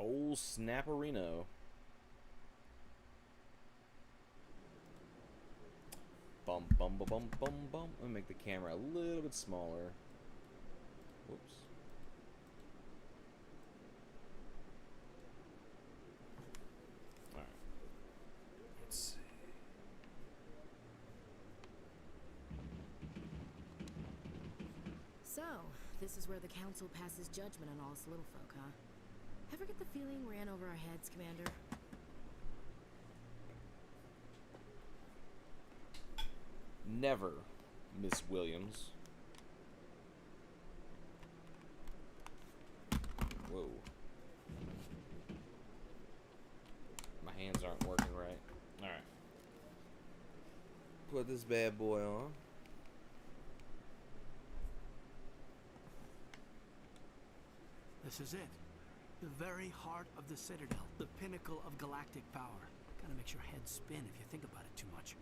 Old Snapperino. Bum bum bum bum bum bum. Let me make the camera a little bit smaller. Whoops. Alright. Let's see. So, this is where the council passes judgment on all us little folk, huh? Ever get the feeling ran over our heads, Commander? Never, Miss Williams. Whoa. My hands aren't working right. Alright. Put this bad boy on. This is it. The very heart of the Citadel. The pinnacle of galactic power. Kinda makes your head spin if you think about it too much.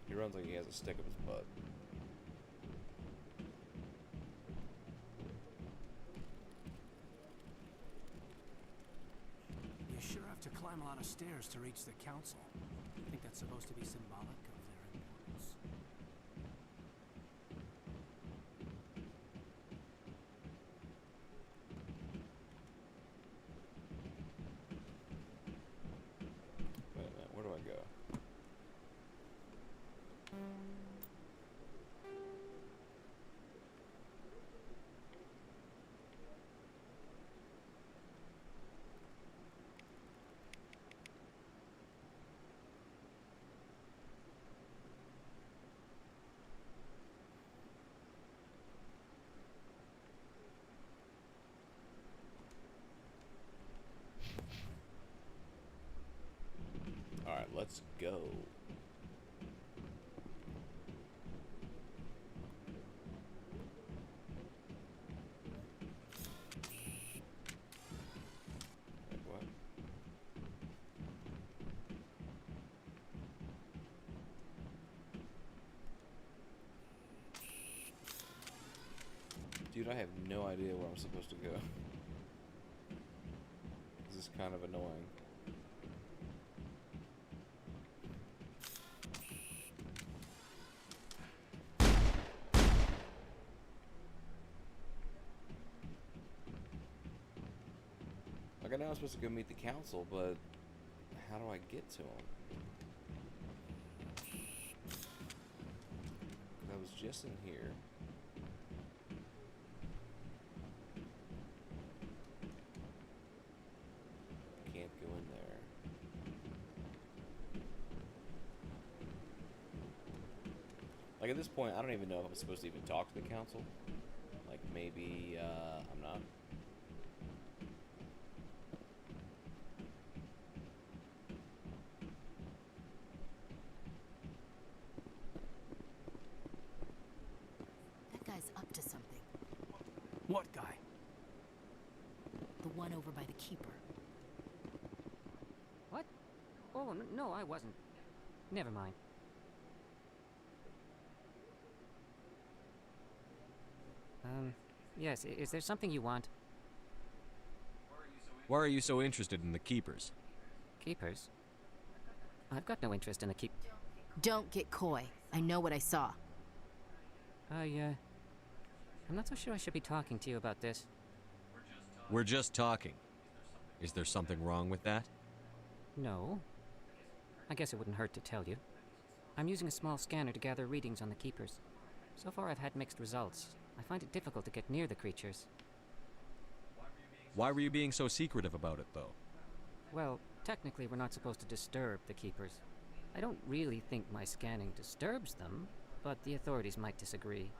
He runs like he has a stick up his butt. You sure have to climb a lot of stairs to reach the council. I think that's supposed to be symbolic of their importance. Wait a minute, where do I go? Alright, let's go. Wait, what? Dude, I have no idea where I'm supposed to go. This is kind of annoying. Like, I know I'm supposed to go meet the council, but how do I get to them? I was just in here. Can't go in there. Like, at this point, I don't even know if I'm supposed to even talk to the council. Like, maybe, I'm not. That guy's up to something. What guy? The one over by the Keeper. What? Oh, no, I wasn't. Never mind. Yes, is there something you want? Why are you so interested in the Keepers? Keepers? I've got no interest in the keep... Don't get coy. I know what I saw. I'm not so sure I should be talking to you about this. We're just talking. Is there something wrong with that? No. I guess it wouldn't hurt to tell you. I'm using a small scanner to gather readings on the Keepers. So far I've had mixed results. I find it difficult to get near the creatures. Why were you being so secretive about it, though? Well, technically we're not supposed to disturb the Keepers. I don't really think my scanning disturbs them, but the authorities might disagree.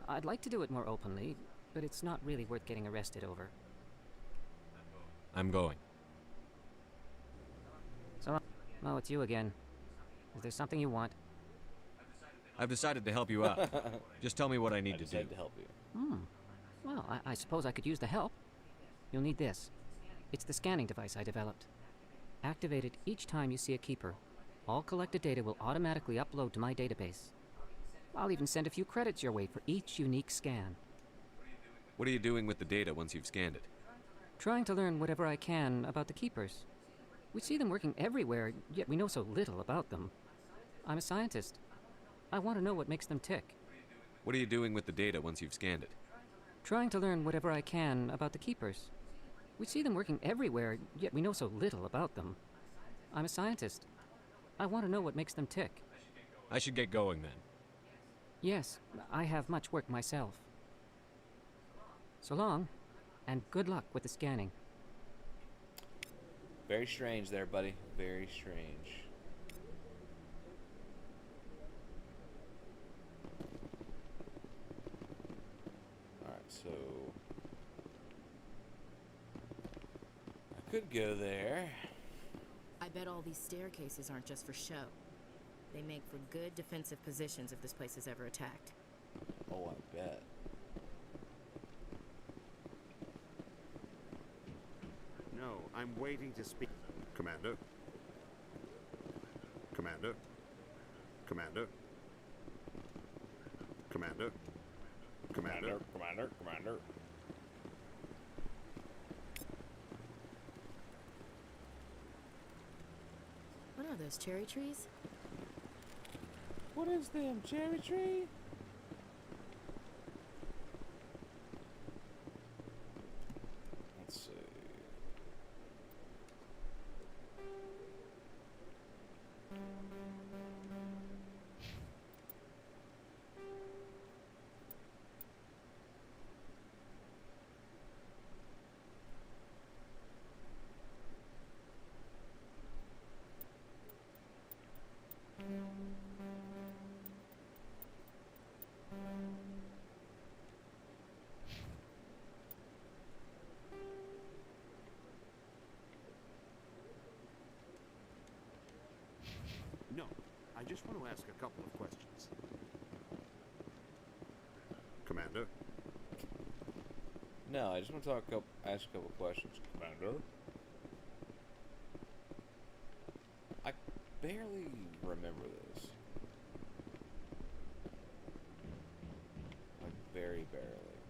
I'd like to do it more openly, but it's not really worth getting arrested over. I'm going. So, oh, it's you again. Is there something you want? I've decided to help you out. Just tell me what I need to do. To help you. Well, I suppose I could use the help. You'll need this. It's the scanning device I developed. Activate it each time you see a Keeper. All collected data will automatically upload to my database. I'll even send a few credits your way for each unique scan. What are you doing with the data once you've scanned it? Trying to learn whatever I can about the Keepers. We see them working everywhere, yet we know so little about them. I'm a scientist. I want to know what makes them tick. What are you doing with the data once you've scanned it? Trying to learn whatever I can about the Keepers. We see them working everywhere, yet we know so little about them. I'm a scientist. I want to know what makes them tick. I should get going then. Yes, I have much work myself. So long, and good luck with the scanning. Very strange there, buddy. Very strange. Alright, so... I could go there. I bet all these staircases aren't just for show. They make for good defensive positions if this place is ever attacked. Oh, I bet. No, I'm waiting to speak. Commander? Commander? Commander? Commander? Commander? Commander. What are those, cherry trees? What is them, cherry tree? Let's see. No, I just want to ask a couple of questions. Commander? No, I just want to ask a couple questions, Commander. I barely remember this. Like, very barely.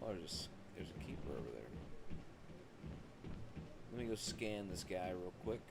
Oh, there's a keeper over there. Let me go scan this guy real quick.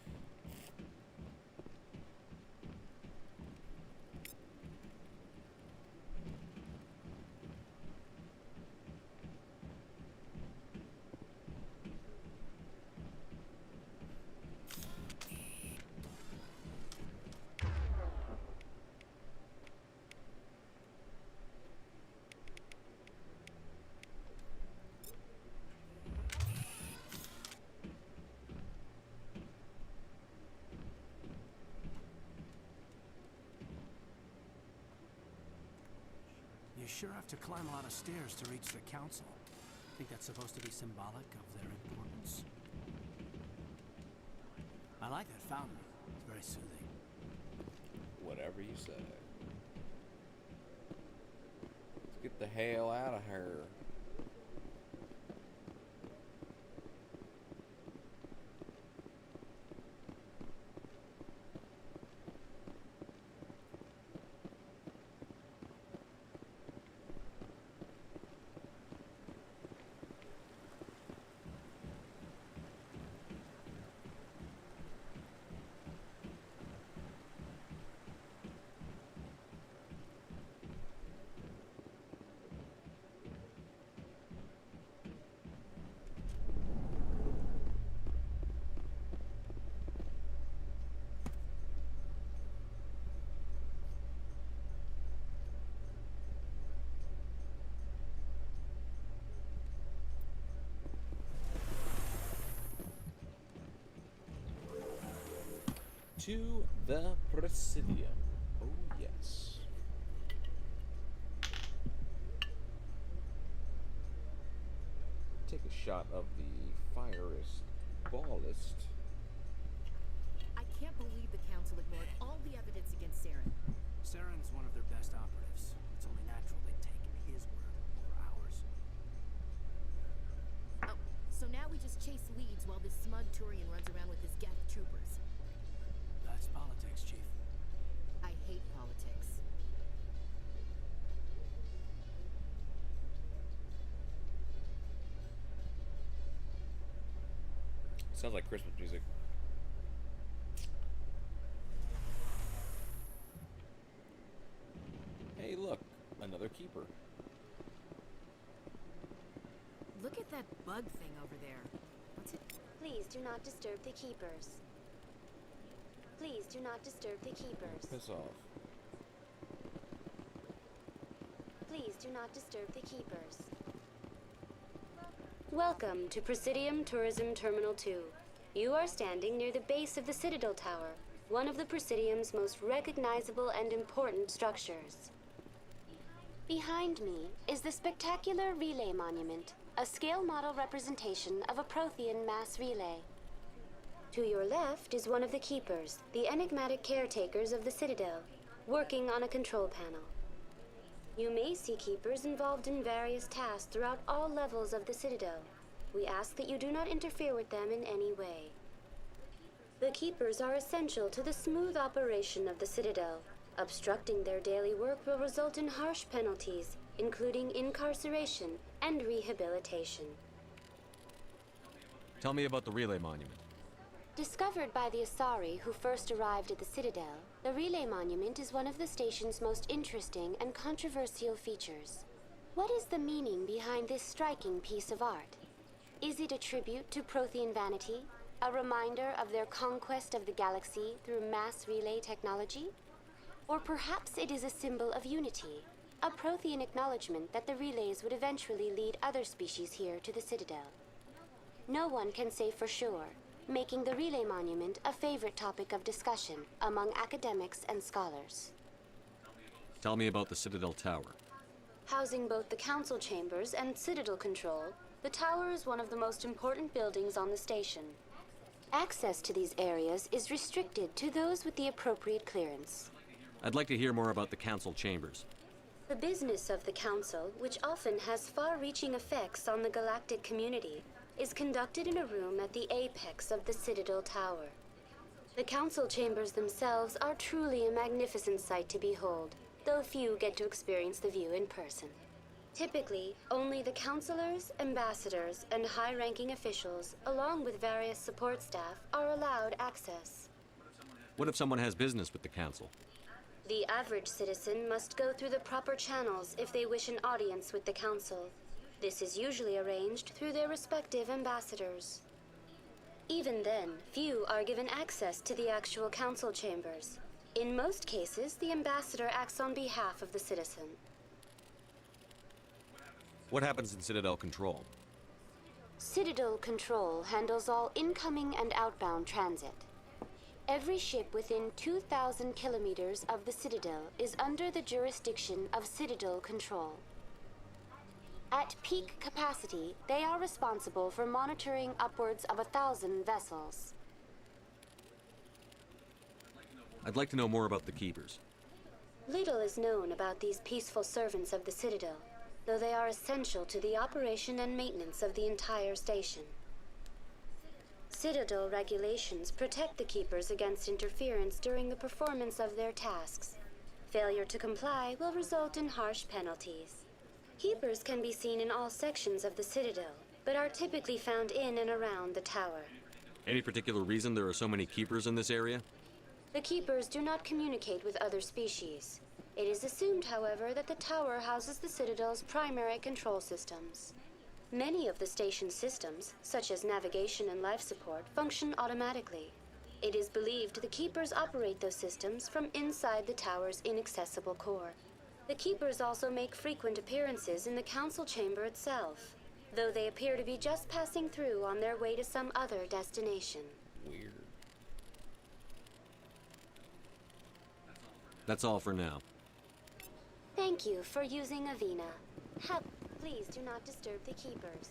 You sure have to climb a lot of stairs to reach the council. Think that's supposed to be symbolic of their importance? I like that fountain. It's very soothing. Whatever you say. Let's get the hell out of here. To the Presidium. Oh, yes. Take a shot of the firist ballist. I can't believe the council ignored all the evidence against Saren. Saren's one of their best operatives. It's only natural they'd take his word over ours. Oh, so now we just chase leads while this smug Turian runs around with his Geth troopers. That's politics, Chief. Sounds like Christmas music. Hey, look, another keeper. Look at that bug thing over there. What's it? Please do not disturb the keepers. Please do not disturb the keepers. Piss off. Please do not disturb the keepers. Welcome to Presidium Tourism Terminal 2. You are standing near the base of the Citadel Tower, one of the Presidium's most recognizable and important structures. Behind me is the spectacular Relay Monument, a scale model representation of a Prothean mass relay. To your left is one of the keepers, the enigmatic caretakers of the Citadel, working on a control panel. You may see keepers involved in various tasks throughout all levels of the Citadel. We ask that you do not interfere with them in any way. The keepers are essential to the smooth operation of the Citadel. Obstructing their daily work will result in harsh penalties, including incarceration and rehabilitation. Tell me about the Relay Monument. Discovered by the Asari who first arrived at the Citadel, the Relay Monument is one of the station's most interesting and controversial features. What is the meaning behind this striking piece of art? Is it a tribute to Prothean vanity, a reminder of their conquest of the galaxy through mass relay technology? Or perhaps it is a symbol of unity, a Prothean acknowledgement that the relays would eventually lead other species here to the Citadel. No one can say for sure, making the Relay Monument a favorite topic of discussion among academics and scholars. Tell me about the Citadel Tower. Housing both the council chambers and Citadel control, the tower is one of the most important buildings on the station. Access to these areas is restricted to those with the appropriate clearance. I'd like to hear more about the council chambers. The business of the council, which often has far-reaching effects on the galactic community, is conducted in a room at the apex of the Citadel Tower. The council chambers themselves are truly a magnificent sight to behold, though few get to experience the view in person. Typically, only the councilors, ambassadors, and high-ranking officials, along with various support staff, are allowed access. What if someone has business with the council? The average citizen must go through the proper channels if they wish an audience with the council. This is usually arranged through their respective ambassadors. Even then, few are given access to the actual council chambers. In most cases, the ambassador acts on behalf of the citizen. What happens in Citadel Control? Citadel Control handles all incoming and outbound transit. Every ship within 2,000 kilometers of the Citadel is under the jurisdiction of Citadel Control. At peak capacity, they are responsible for monitoring upwards of 1,000 vessels. I'd like to know more about the Keepers. Little is known about these peaceful servants of the Citadel, though they are essential to the operation and maintenance of the entire station. Citadel regulations protect the Keepers against interference during the performance of their tasks. Failure to comply will result in harsh penalties. Keepers can be seen in all sections of the Citadel, but are typically found in and around the tower. Any particular reason there are so many Keepers in this area? The Keepers do not communicate with other species. It is assumed, however, that the tower houses the Citadel's primary control systems. Many of the station's systems, such as navigation and life support, function automatically. It is believed the Keepers operate those systems from inside the tower's inaccessible core. The Keepers also make frequent appearances in the council chamber itself, though they appear to be just passing through on their way to some other destination. Weird. That's all for now. Thank you for using Avina. Please do not disturb the Keepers.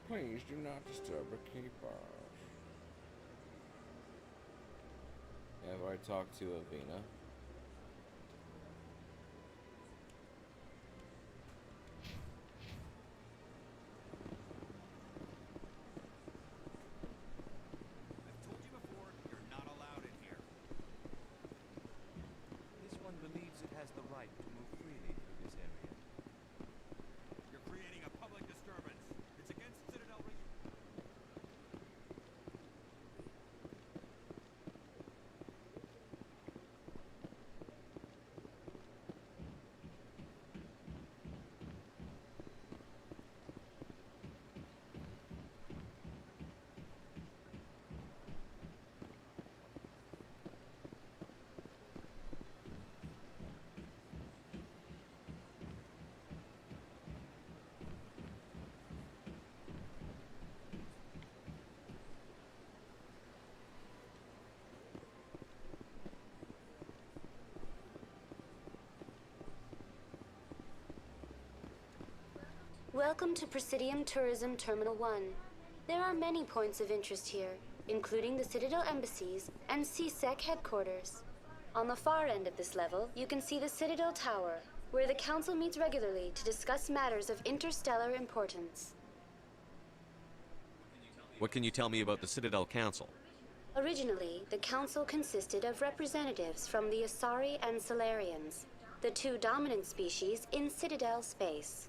Please do not disturb the Keepers. Have I talked to Avina? Welcome to Presidium Tourism Terminal 1. There are many points of interest here, including the Citadel embassies and CSEC headquarters. On the far end of this level, you can see the Citadel Tower, where the Council meets regularly to discuss matters of interstellar importance. What can you tell me about the Citadel Council? Originally, the Council consisted of representatives from the Asari and Solarians, the two dominant species in Citadel space.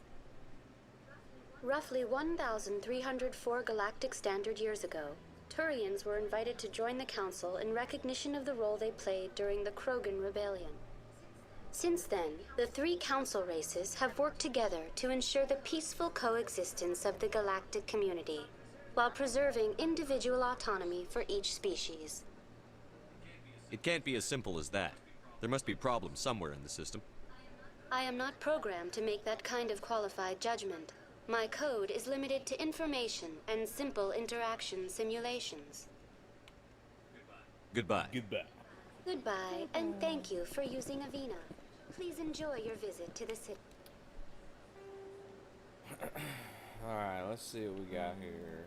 Roughly 1,304 galactic standard years ago, Turians were invited to join the Council in recognition of the role they played during the Krogan Rebellion. Since then, the three Council races have worked together to ensure the peaceful coexistence of the galactic community, while preserving individual autonomy for each species. It can't be as simple as that. There must be problems somewhere in the system. I am not programmed to make that kind of qualified judgment. My code is limited to information and simple interaction simulations. Goodbye. Goodbye. Goodbye, and thank you for using Avina. Please enjoy your visit to the city. Alright, let's see what we got here.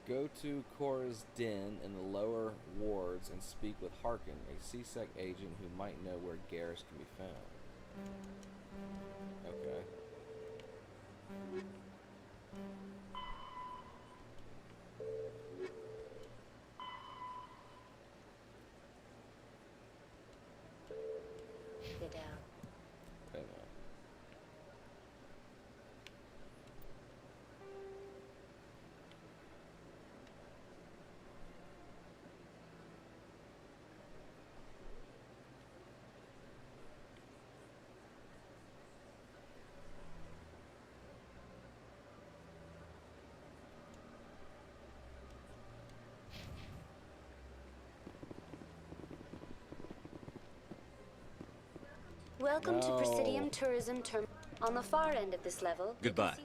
Go to Cora's den in the lower wards and speak with Harkin, a CSEC agent who might know where Garrus can be found. Okay. Get down. Wait a minute. Welcome to No. Presidium Tourism Terminal. On the far end of this level, you can Goodbye. see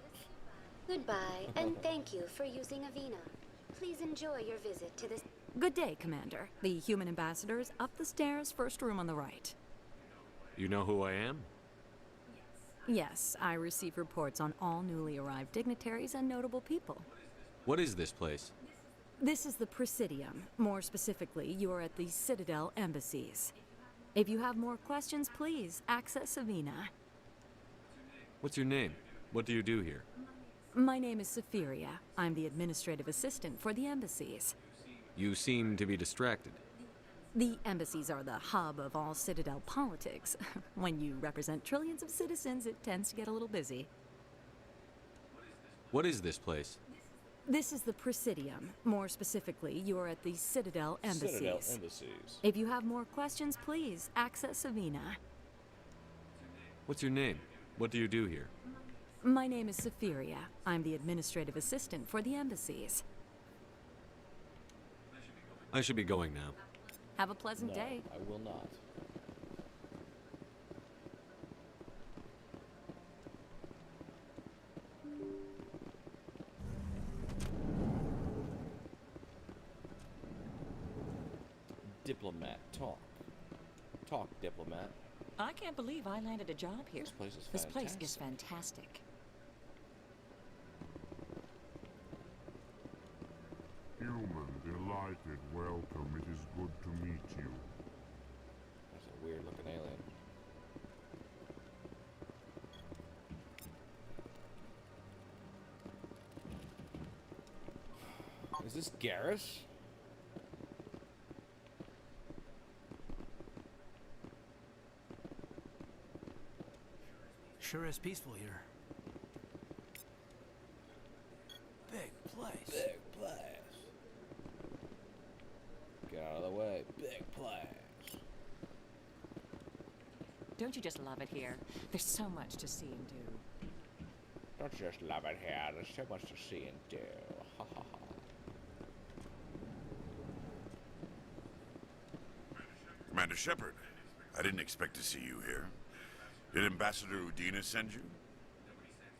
the- Goodbye, and thank you for using Avina. Please enjoy your visit to this. Good day, Commander. The human ambassador is up the stairs, first room on the right. You know who I am? Yes, I receive reports on all newly arrived dignitaries and notable people. What is this place? This is the Presidium. More specifically, you are at the Citadel embassies. If you have more questions, please access Avina. What's your name? What do you do here? My name is Saphiria. I'm the administrative assistant for the embassies. You seem to be distracted. The embassies are the hub of all Citadel politics. When you represent trillions of citizens, it tends to get a little busy. What is this place? This is the Presidium. More specifically, you are at the Citadel embassies. Citadel embassies. If you have more questions, please access Avina. What's your name? What do you do here? My name is Saphiria. I'm the administrative assistant for the embassies. I should be going now. Have a pleasant No, day. I will not. Diplomat, talk. Talk, diplomat. I can't believe I landed a job here. This place is This place is fantastic. fantastic. Human, delighted, welcome. It is good to meet you. That's a weird looking alien. Is this Garrus? Sure is peaceful here. Big place. Big place. Get out of the way. Big place. Don't you just love it here? There's so much to see and do. Don't you just love it here? There's so much to see and do. Ha ha ha. Commander Shepard, I didn't expect to see you here. Did Ambassador Udina send you?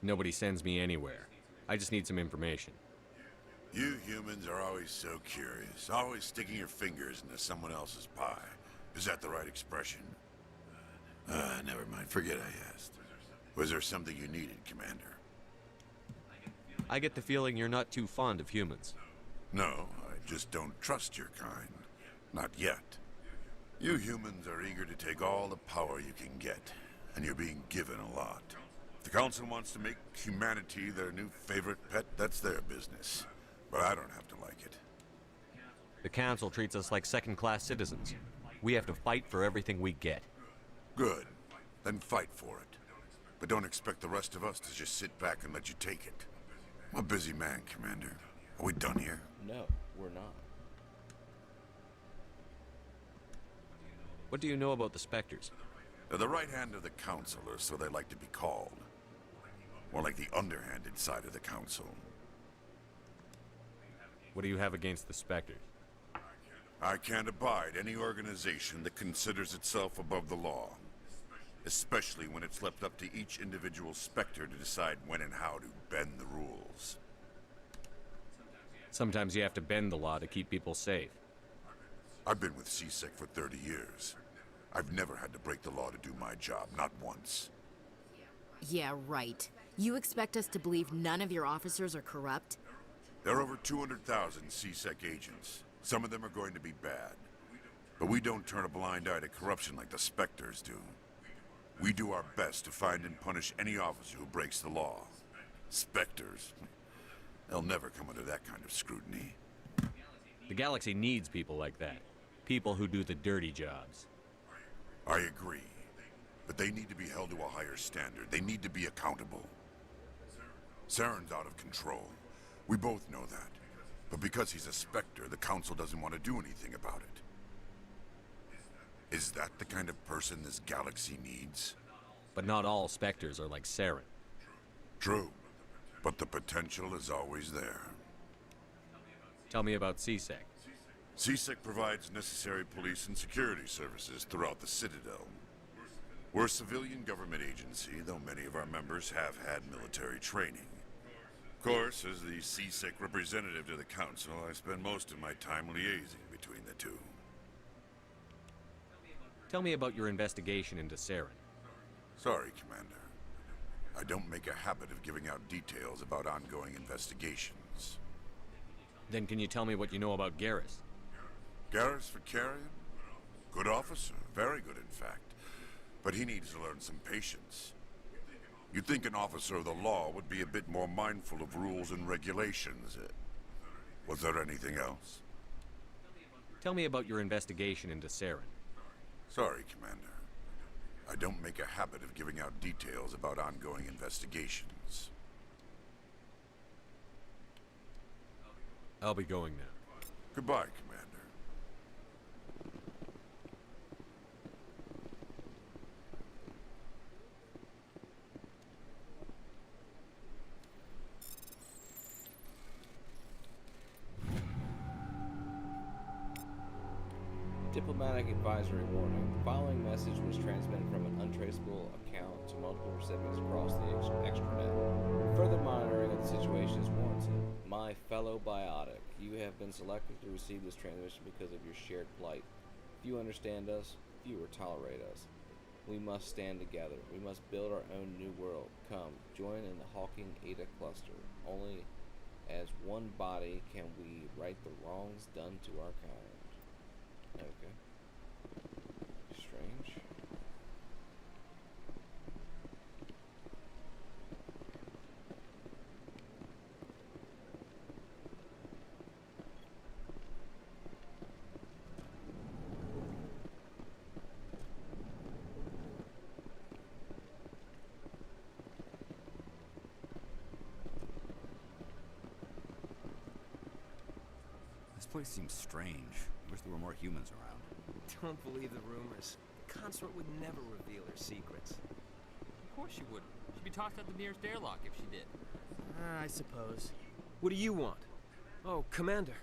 Nobody sends me anywhere. I just need some information. You humans are always so curious, always sticking your fingers into someone else's pie. Is that the right expression? Never mind. Forget I asked. Was there something you needed, Commander? I get the feeling you're not too fond of humans. No, I just don't trust your kind. Not yet. You humans are eager to take all the power you can get, and you're being given a lot. If the Council wants to make humanity their new favorite pet, that's their business. But I don't have to like it. The Council treats us like second-class citizens. We have to fight for everything we get. Good. Then fight for it. But don't expect the rest of us to just sit back and let you take it. I'm a busy man, Commander. Are we done here? No, we're not. What do you know about the Spectres? They're the right hand of the Council, or so they like to be called. More like the underhanded side of the Council. What do you have against the Spectres? I can't abide any organization that considers itself above the law. Especially when it's left up to each individual Spectre to decide when and how to bend the rules. Sometimes you have to bend the law to keep people safe. I've been with CSEC for 30 years. I've never had to break the law to do my job, not once. Yeah, right. You expect us to believe none of your officers are corrupt? There are over 200,000 CSEC agents. Some of them are going to be bad. But we don't turn a blind eye to corruption like the Spectres do. We do our best to find and punish any officer who breaks the law. Spectres, they'll never come under that kind of scrutiny. The galaxy needs people like that. People who do the dirty jobs. I agree. But they need to be held to a higher standard. They need to be accountable. Saren's out of control. We both know that. But because he's a Spectre, the Council doesn't want to do anything about it. Is that the kind of person this galaxy needs? But not all Spectres are like Saren. True. But the potential is always there. Tell me about CSEC. CSEC provides necessary police and security services throughout the Citadel. We're a civilian government agency, though many of our members have had military training. Of course, as the CSEC representative to the Council, I spend most of my time liaising between the two. Tell me about your investigation into Saren. Sorry, Commander. I don't make a habit of giving out details about ongoing investigations. Then can you tell me what you know about Garrus? Garrus Vicarian? Good officer. Very good, in fact. But he needs to learn some patience. You'd think an officer of the law would be a bit more mindful of rules and regulations. Was there anything else? Tell me about your investigation into Saren. Sorry, Commander. I don't make a habit of giving out details about ongoing investigations. I'll be going now. Goodbye, Commander. Diplomatic advisory warning. The following message was transmitted from an untraceable account to multiple recipients across the extranet. Further monitoring of the situation is warranted. My fellow biotic, you have been selected to receive this transmission because of your shared plight. Few understand us, fewer tolerate us. We must stand together. We must build our own new world. Come, join in the Hawking Eta cluster. Only as one body can we right the wrongs done to our kind. Okay. Strange. This place seems strange. Wish there were more humans around. Don't believe the rumors. The consort would never reveal her secrets. Of course she wouldn't. She'd be tossed out the nearest airlock if she did. I suppose. What do you want? Oh, Commander.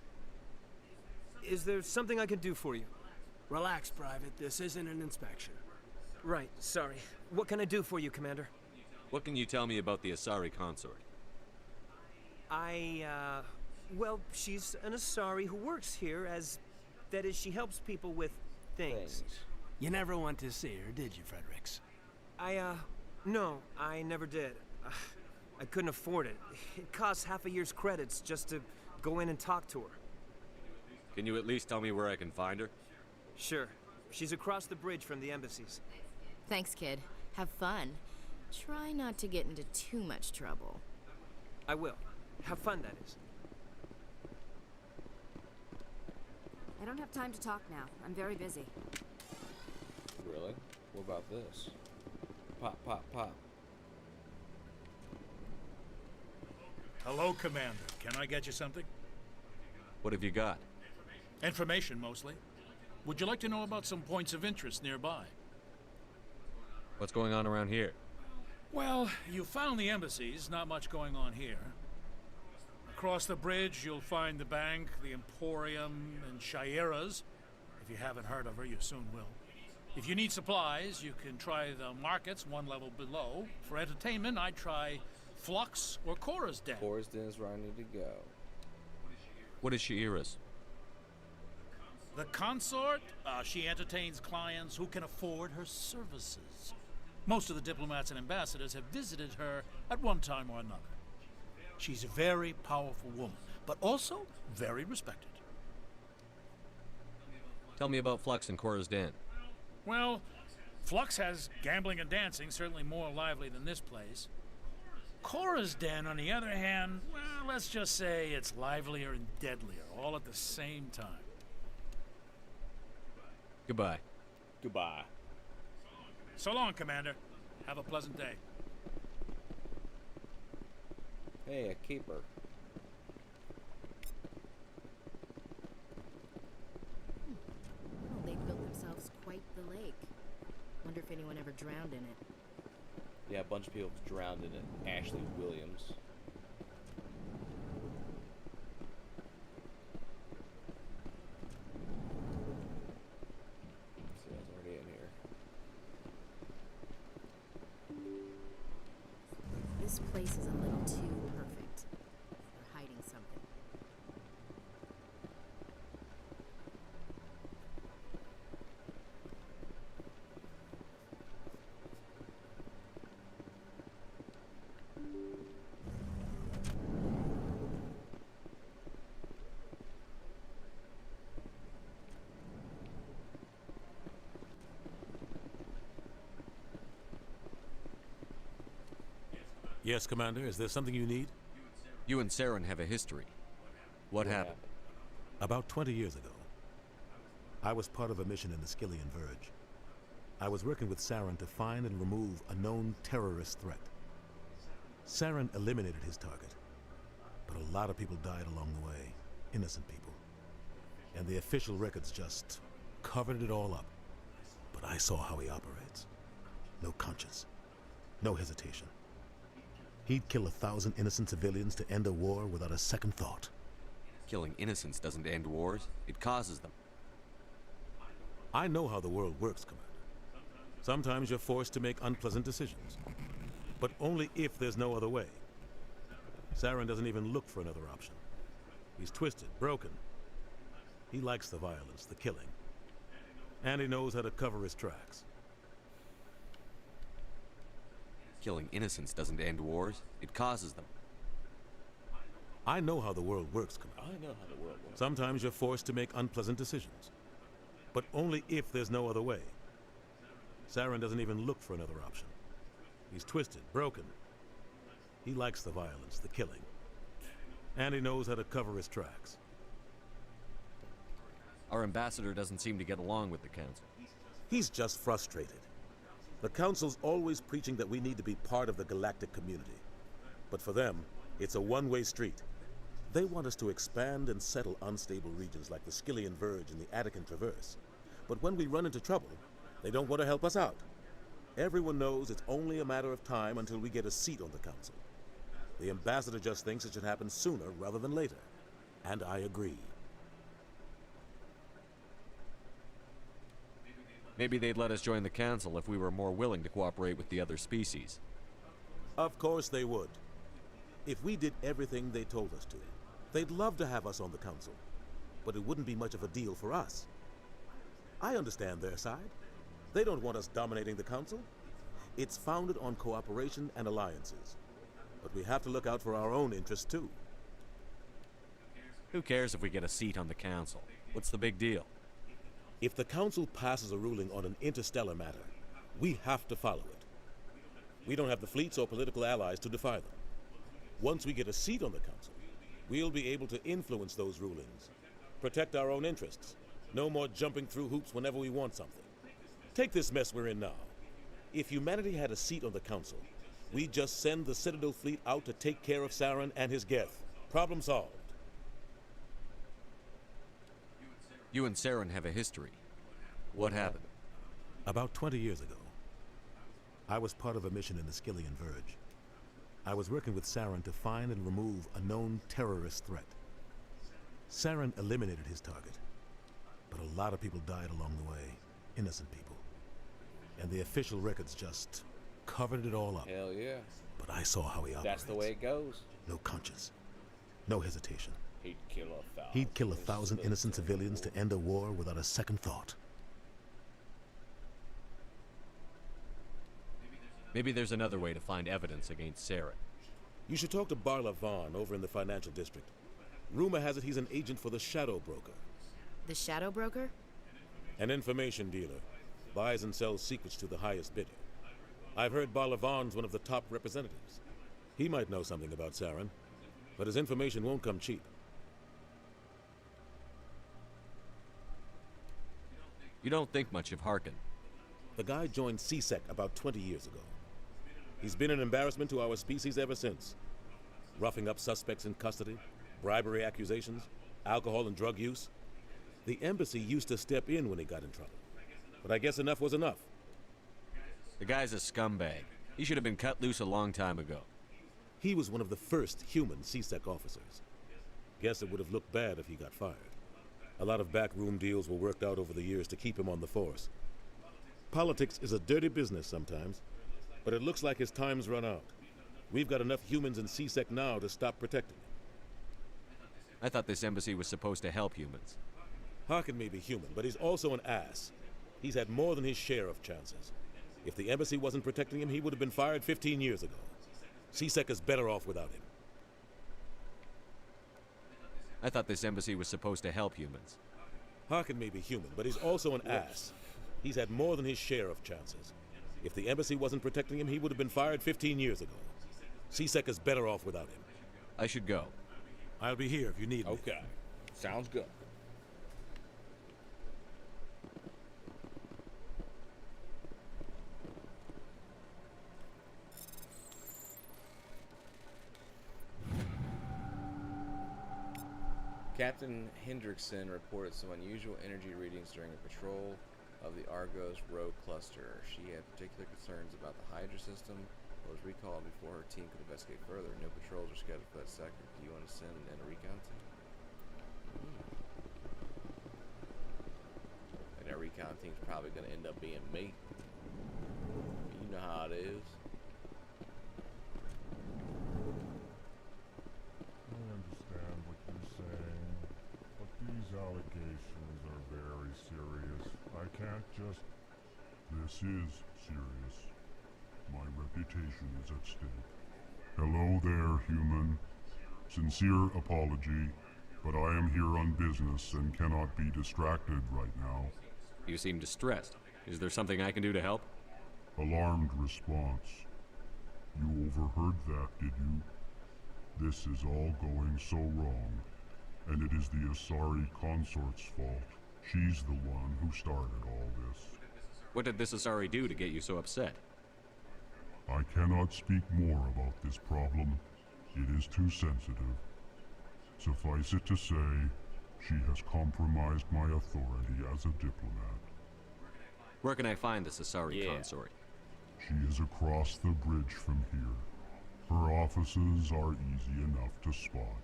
Is there something I can do for you? Relax, Private. This isn't an inspection. Right, sorry. What can I do for you, Commander? What can you tell me about the Asari consort? Well, she's an Asari who works here as... That is, she helps people with things. You never went to see her, did you, Fredericks? No, I never did. I couldn't afford it. It costs half a year's credits just to go in and talk to her. Can you at least tell me where I can find her? Sure. She's across the bridge from the embassies. Thanks, kid. Have fun. Try not to get into too much trouble. I will. Have fun, that is. I don't have time to talk now. I'm very busy. Really? What about this? Pop, pop, pop. Hello, Commander. Can I get you something? What have you got? Information, mostly. Would you like to know about some points of interest nearby? What's going on around here? Well, you found the embassies. Not much going on here. Across the bridge, you'll find the bank, the Emporium, and Shaira's. If you haven't heard of her, you soon will. If you need supplies, you can try the markets one level below. For entertainment, I'd try Flux or Cora's Den. Cora's Den is where I need to go. What is Shaira's? The consort, she entertains clients who can afford her services. Most of the diplomats and ambassadors have visited her at one time or another. She's a very powerful woman, but also very respected. Tell me about Flux and Cora's Den. Well, Flux has gambling and dancing, certainly more lively than this place. Cora's Den, on the other hand, well, let's just say it's livelier and deadlier, all at the same time. Goodbye. Goodbye. So long, Commander. Have a pleasant day. Hey, a keeper. Oh, they built themselves quite the lake. Wonder if anyone ever drowned in it. Yeah, a bunch of people drowned in it. Ashley Williams. See, that's already in here. This place is a little too perfect. They're hiding something. Yes, Commander. Is there something you need? You and Saren have a history. What happened? About 20 years ago, I was part of a mission in the Skillian Verge. I was working with Saren to find and remove a known terrorist threat. Saren eliminated his target, but a lot of people died along the way, innocent people. And the official records just covered it all up. But I saw how he operates. No conscience, no hesitation. He'd kill 1,000 innocent civilians to end a war without a second thought. Killing innocents doesn't end wars, it causes them. I know how the world works, Commander. Sometimes you're forced to make unpleasant decisions, but only if there's no other way. Saren doesn't even look for another option. He's twisted, broken. He likes the violence, the killing, and he knows how to cover his tracks. Killing innocents doesn't end wars, it causes them. I know how the world works, Commander. I know how the world works. Sometimes you're forced to make unpleasant decisions, but only if there's no other way. Saren doesn't even look for another option. He's twisted, broken. He likes the violence, the killing, and he knows how to cover his tracks. Our ambassador doesn't seem to get along with the Council. He's just frustrated. The Council's always preaching that we need to be part of the galactic community. But for them, it's a one-way street. They want us to expand and settle unstable regions like the Skillian Verge and the Attican Traverse. But when we run into trouble, they don't want to help us out. Everyone knows it's only a matter of time until we get a seat on the Council. The ambassador just thinks it should happen sooner rather than later. And I agree. Maybe they'd let us join the council if we were more willing to cooperate with the other species. Of course they would. If we did everything they told us to, they'd love to have us on the council. But it wouldn't be much of a deal for us. I understand their side. They don't want us dominating the council. It's founded on cooperation and alliances. But we have to look out for our own interests too. Who cares if we get a seat on the council? What's the big deal? If the council passes a ruling on an interstellar matter, we have to follow it. We don't have the fleets or political allies to defy them. Once we get a seat on the council, we'll be able to influence those rulings, protect our own interests. No more jumping through hoops whenever we want something. Take this mess we're in now. If humanity had a seat on the council, we'd just send the Citadel fleet out to take care of Saren and his Geth. Problem solved. You and Saren have a history. What happened? About 20 years ago, I was part of a mission in the Skillian Verge. I was working with Saren to find and remove a known terrorist threat. Saren eliminated his target, but a lot of people died along the way, innocent people. And the official records just covered it all up. Hell yeah. But I saw how he operates. That's the way it goes. No conscience, no hesitation. He'd kill 1,000. He'd kill 1,000 innocent civilians to end a war without a second thought. Maybe there's another way to find evidence against Saren. You should talk to Barla Vaughn over in the financial district. Rumor has it he's an agent for the Shadow Broker. The Shadow Broker? An information dealer. Buys and sells secrets to the highest bidder. I've heard Barla Vaughn's one of the top representatives. He might know something about Saren, but his information won't come cheap. You don't think much of Harkin. The guy joined CSEC about 20 years ago. He's been an embarrassment to our species ever since. Roughing up suspects in custody, bribery accusations, alcohol and drug use. The embassy used to step in when he got in trouble. But I guess enough was enough. The guy's a scumbag. He should have been cut loose a long time ago. He was one of the first human CSEC officers. Guess it would have looked bad if he got fired. A lot of backroom deals were worked out over the years to keep him on the force. Politics is a dirty business sometimes, but it looks like his time's run out. We've got enough humans in CSEC now to stop protecting him. I thought this embassy was supposed to help humans. Harkin may be human, but he's also an ass. He's had more than his share of chances. If the embassy wasn't protecting him, he would have been fired 15 years ago. CSEC is better off without him. I thought this embassy was supposed to help humans. Harkin may be human, but he's also an ass. He's had more than his share of chances. If the embassy wasn't protecting him, he would have been fired 15 years ago. CSEC is better off without him. I should go. I'll be here if you need me. Okay. Sounds good. Captain Hendrickson reported some unusual energy readings during a patrol of the Argos Row cluster. She had particular concerns about the Hydra system, but was recalled before her team could investigate further. No patrols are scheduled for that sector. Do you want to send in a recon team? And that recon team's probably going to end up being me. You know how it is. I understand what you're saying, but these allegations are very serious. I can't just... This is serious. My reputation is at stake. Hello there, human. Sincere apology, but I am here on business and cannot be distracted right now. You seem distressed. Is there something I can do to help? Alarmed response. You overheard that, did you? This is all going so wrong, and it is the Asari consort's fault. She's the one who started all this. What did this Asari do to get you so upset? I cannot speak more about this problem. It is too sensitive. Suffice it to say, she has compromised my authority as a diplomat. Where can I find this Asari consort? She is across the bridge from here. Her offices are easy enough to spot.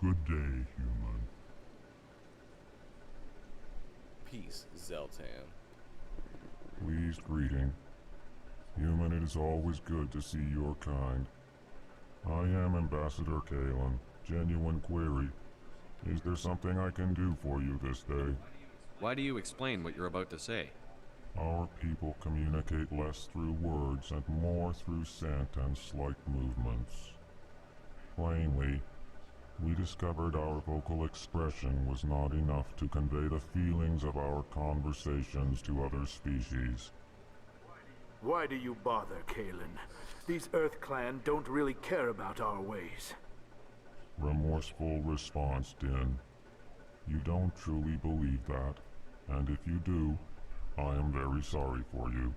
Good day, human. Peace, Zeltan. Pleased greeting. Human, it is always good to see your kind. I am Ambassador Kalen. Genuine query. Is there something I can do for you this day? Why do you explain what you're about to say? Our people communicate less through words and more through scent and slight movements. Plainly, we discovered our vocal expression was not enough to convey the feelings of our conversations to other species. Why do you bother, Kalen? These Earth Clan don't really care about our ways. Remorseful response, Din. You don't truly believe that, and if you do, I am very sorry for you.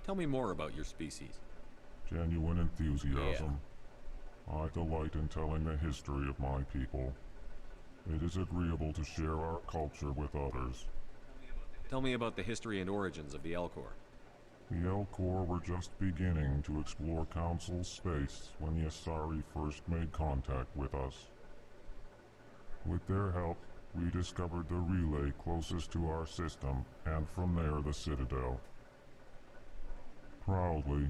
Tell me more about your species. Genuine enthusiasm. I delight in telling the history of my people. It is agreeable to share our culture with others. Tell me about the history and origins of the Elcor. The Elcor were just beginning to explore Council space when the Asari first made contact with us. With their help, we discovered the relay closest to our system, and from there the Citadel. Proudly,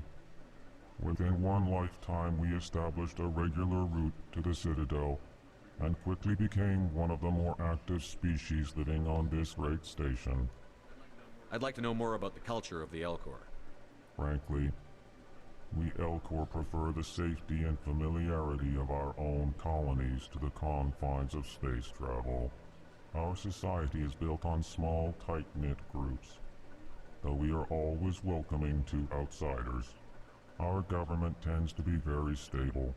within one lifetime we established a regular route to the Citadel, and quickly became one of the more active species living on this great station. I'd like to know more about the culture of the Elcor. Frankly, we Elcor prefer the safety and familiarity of our own colonies to the confines of space travel. Our society is built on small, tight-knit groups, though we are always welcoming to outsiders. Our government tends to be very stable.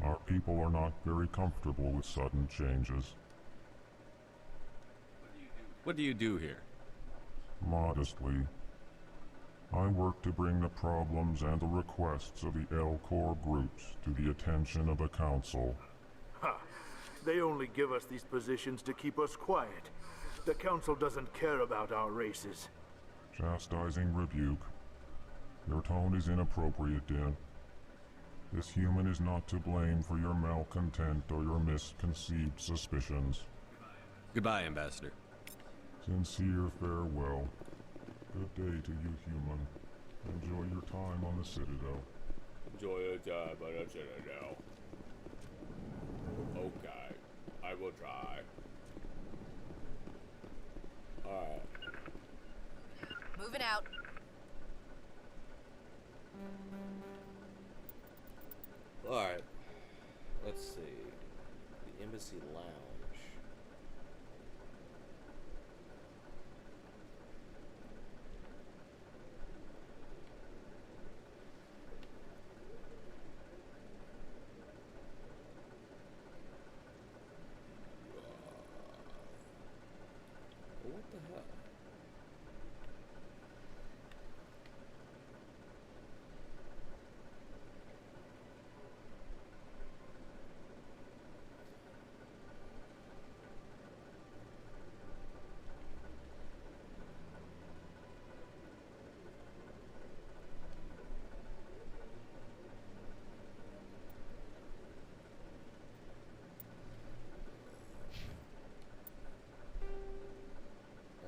Our people are not very comfortable with sudden changes. What do you do here? Modestly, I work to bring the problems and the requests of the Elcor groups to the attention of the Council. Ha! They only give us these positions to keep us quiet. The Council doesn't care about our races. Chastising rebuke. Your tone is inappropriate, Din. This human is not to blame for your malcontent or your misconceived suspicions. Goodbye, Ambassador. Sincere farewell. Good day to you, human. Enjoy your time on the Citadel. Enjoy your time on the Citadel. Okay, I will try. Alright. Moving out. Alright. Let's see. The Embassy Lounge. What the hell?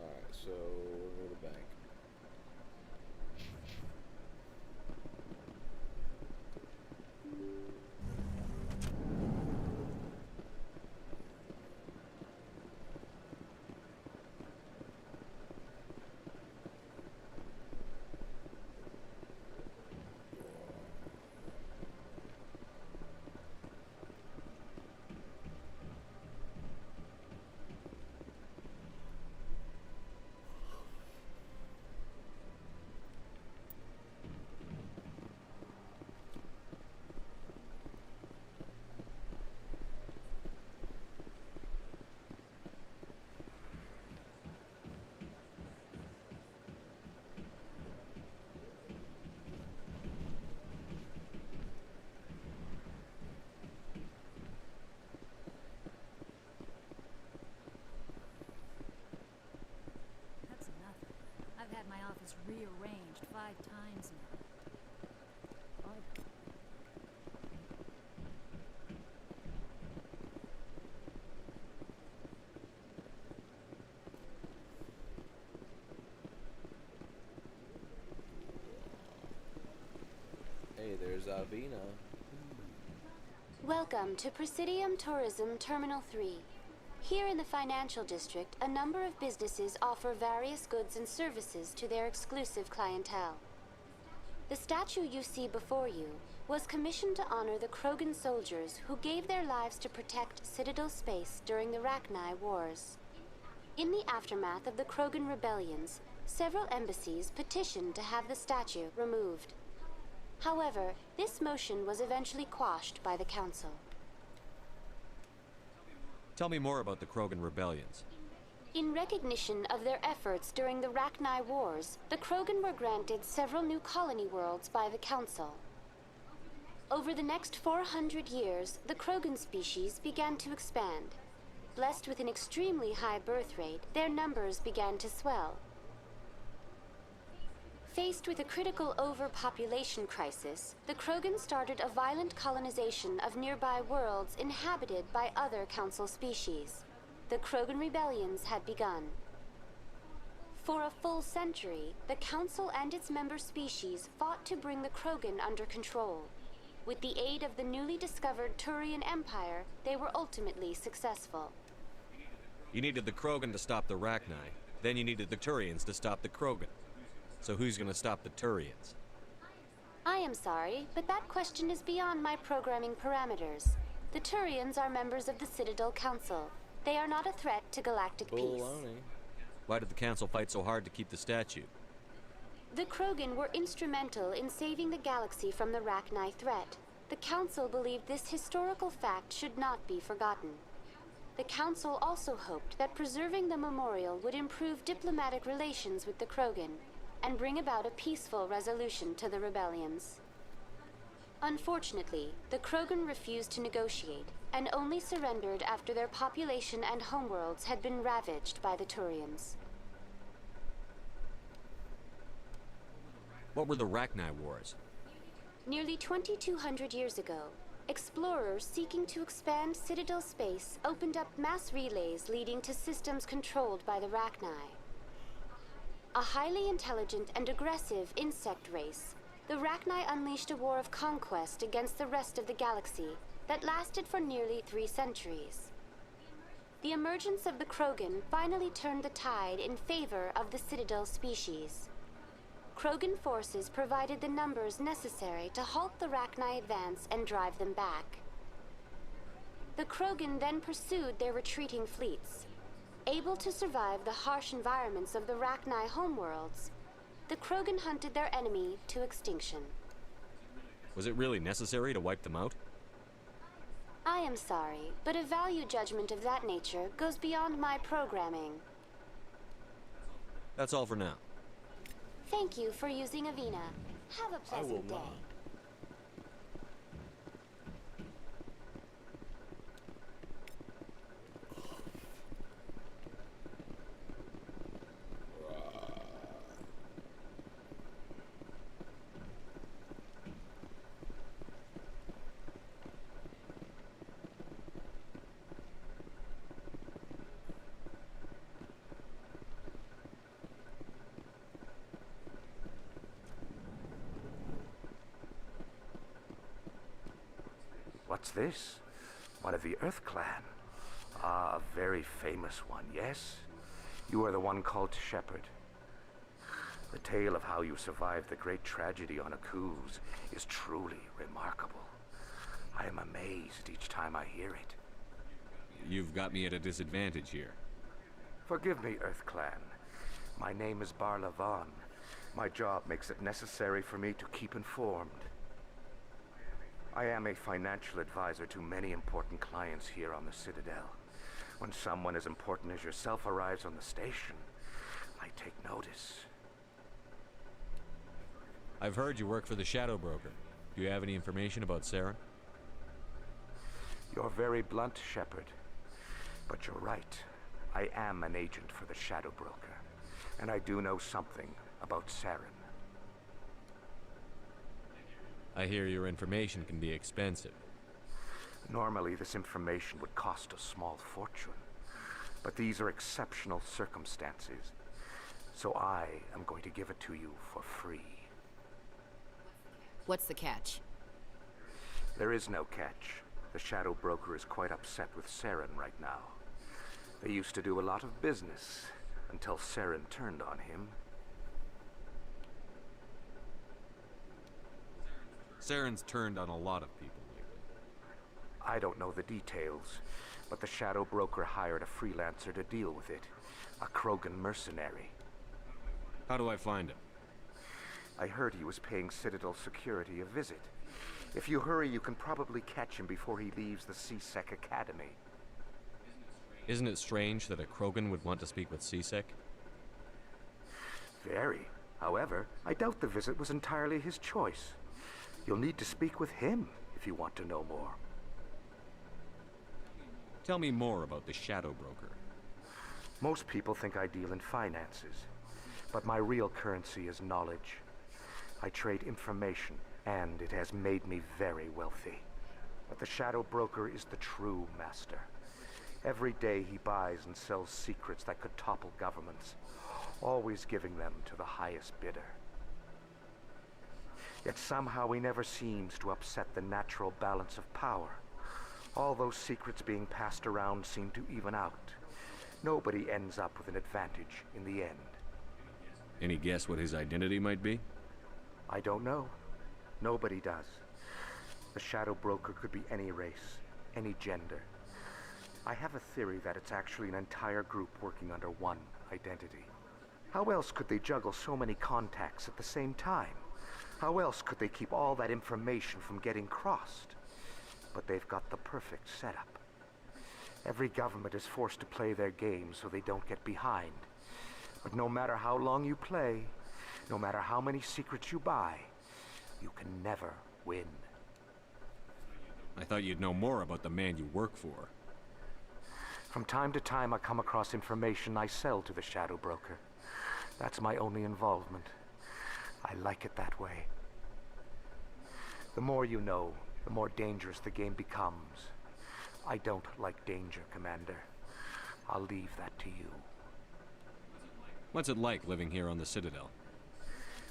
Alright, so we'll go to the bank. That's enough. I've had my office rearranged 5 times now. Avina. Welcome to Presidium Tourism Terminal 3. Here in the financial district, a number of businesses offer various goods and services to their exclusive clientele. The statue you see before you was commissioned to honor the Krogan soldiers who gave their lives to protect Citadel space during the Rachni Wars. In the aftermath of the Krogan rebellions, several embassies petitioned to have the statue removed. However, this motion was eventually quashed by the Council. Tell me more about the Krogan rebellions. In recognition of their efforts during the Rachni Wars, the Krogan were granted several new colony worlds by the Council. Over the next 400 years, the Krogan species began to expand. Blessed with an extremely high birth rate, their numbers began to swell. Faced with a critical overpopulation crisis, the Krogan started a violent colonization of nearby worlds inhabited by other Council species. The Krogan rebellions had begun. For a full century, the Council and its member species fought to bring the Krogan under control. With the aid of the newly discovered Turian Empire, they were ultimately successful. You needed the Krogan to stop the Rachni, then you needed the Turians to stop the Krogan. So who's gonna stop the Turians? I am sorry, but that question is beyond my programming parameters. The Turians are members of the Citadel Council. They are not a threat to galactic peace. Why did the Council fight so hard to keep the statue? The Krogan were instrumental in saving the galaxy from the Rachni threat. The Council believed this historical fact should not be forgotten. The Council also hoped that preserving the memorial would improve diplomatic relations with the Krogan and bring about a peaceful resolution to the rebellions. Unfortunately, the Krogan refused to negotiate and only surrendered after their population and homeworlds had been ravaged by the Turians. What were the Rachni Wars? Nearly 2,200 years ago, explorers seeking to expand Citadel space opened up mass relays leading to systems controlled by the Rachni. A highly intelligent and aggressive insect race, the Rachni unleashed a war of conquest against the rest of the galaxy that lasted for nearly 3 centuries. The emergence of the Krogan finally turned the tide in favor of the Citadel species. Krogan forces provided the numbers necessary to halt the Rachni advance and drive them back. The Krogan then pursued their retreating fleets. Able to survive the harsh environments of the Rachni homeworlds, the Krogan hunted their enemy to extinction. Was it really necessary to wipe them out? I am sorry, but a value judgment of that nature goes beyond my programming. That's all for now. Thank you for using Avina. Have a pleasant day. What's this? One of the Earth Clan. Ah, a very famous one, yes? You are the one called Shepard. The tale of how you survived the great tragedy on Akuz is truly remarkable. I am amazed each time I hear it. You've got me at a disadvantage here. Forgive me, Earth Clan. My name is Barla Vaughn. My job makes it necessary for me to keep informed. I am a financial advisor to many important clients here on the Citadel. When someone as important as yourself arrives on the station, I take notice. I've heard you work for the Shadow Broker. Do you have any information about Sarah? You're very blunt, Shepard. But you're right. I am an agent for the Shadow Broker, and I do know something about Saren. I hear your information can be expensive. Normally, this information would cost a small fortune. But these are exceptional circumstances. So I am going to give it to you for free. What's the catch? There is no catch. The Shadow Broker is quite upset with Saren right now. They used to do a lot of business, until Saren turned on him. Saren's turned on a lot of people lately. I don't know the details, but the Shadow Broker hired a freelancer to deal with it. A Krogan mercenary. How do I find him? I heard he was paying Citadel security a visit. If you hurry, you can probably catch him before he leaves the C-Sec Academy. Isn't it strange that a Krogan would want to speak with C-Sec? Very. However, I doubt the visit was entirely his choice. You'll need to speak with him if you want to know more. Tell me more about the Shadow Broker. Most people think I deal in finances, but my real currency is knowledge. I trade information, and it has made me very wealthy. But the Shadow Broker is the true master. Every day he buys and sells secrets that could topple governments, always giving them to the highest bidder. Yet somehow he never seems to upset the natural balance of power. All those secrets being passed around seem to even out. Nobody ends up with an advantage in the end. Any guess what his identity might be? I don't know. Nobody does. The Shadow Broker could be any race, any gender. I have a theory that it's actually an entire group working under one identity. How else could they juggle so many contacts at the same time? How else could they keep all that information from getting crossed? But they've got the perfect setup. Every government is forced to play their game so they don't get behind. But no matter how long you play, no matter how many secrets you buy, you can never win. I thought you'd know more about the man you work for. From time to time, I come across information I sell to the Shadow Broker. That's my only involvement. I like it that way. The more you know, the more dangerous the game becomes. I don't like danger, Commander. I'll leave that to you. What's it like living here on the Citadel?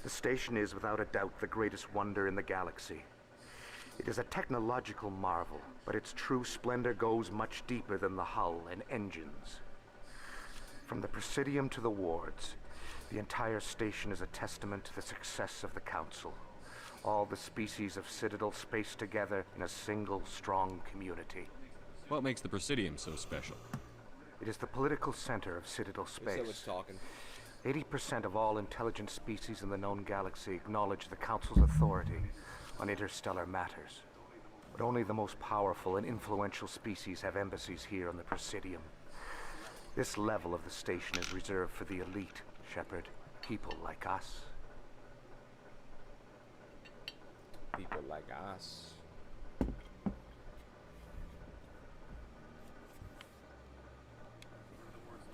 The station is, without a doubt, the greatest wonder in the galaxy. It is a technological marvel, but its true splendor goes much deeper than the hull and engines. From the Presidium to the wards, the entire station is a testament to the success of the Council. All the species of Citadel spaced together in a single, strong community. What makes the Presidium so special? It is the political center of Citadel space. So much talking. 80% of all intelligent species in the known galaxy acknowledge the Council's authority on interstellar matters. But only the most powerful and influential species have embassies here on the Presidium. This level of the station is reserved for the elite, Shepard. People like us. People like us.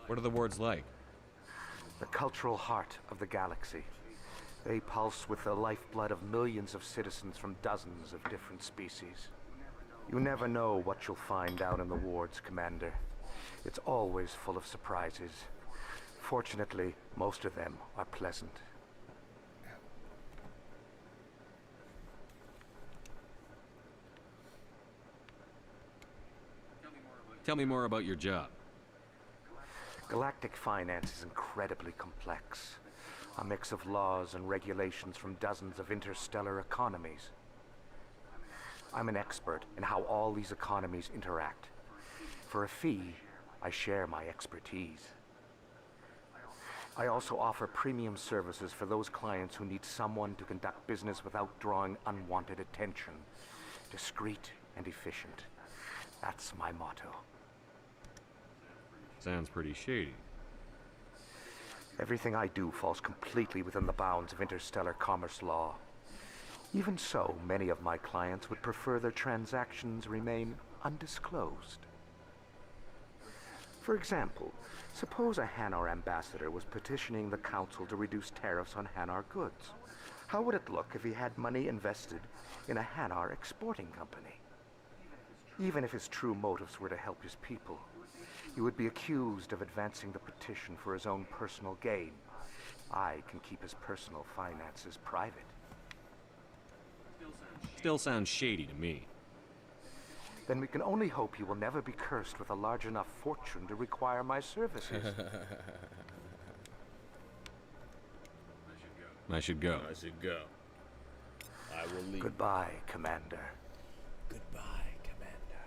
What are the wards like? The cultural heart of the galaxy. They pulse with the lifeblood of millions of citizens from dozens of different species. You never know what you'll find down in the wards, Commander. It's always full of surprises. Fortunately, most of them are pleasant. Tell me more about your job. Galactic finance is incredibly complex. A mix of laws and regulations from dozens of interstellar economies. I'm an expert in how all these economies interact. For a fee, I share my expertise. I also offer premium services for those clients who need someone to conduct business without drawing unwanted attention. Discreet and efficient. That's my motto. Sounds pretty shady. Everything I do falls completely within the bounds of interstellar commerce law. Even so, many of my clients would prefer their transactions remain undisclosed. For example, suppose a Hanar ambassador was petitioning the Council to reduce tariffs on Hanar goods. How would it look if he had money invested in a Hanar exporting company? Even if his true motives were to help his people, he would be accused of advancing the petition for his own personal gain. I can keep his personal finances private. Still sounds shady to me. then we can only hope you will never be cursed with a large enough fortune to require my services. I should go. I should go. I will leave. Goodbye, Commander. Goodbye, Commander.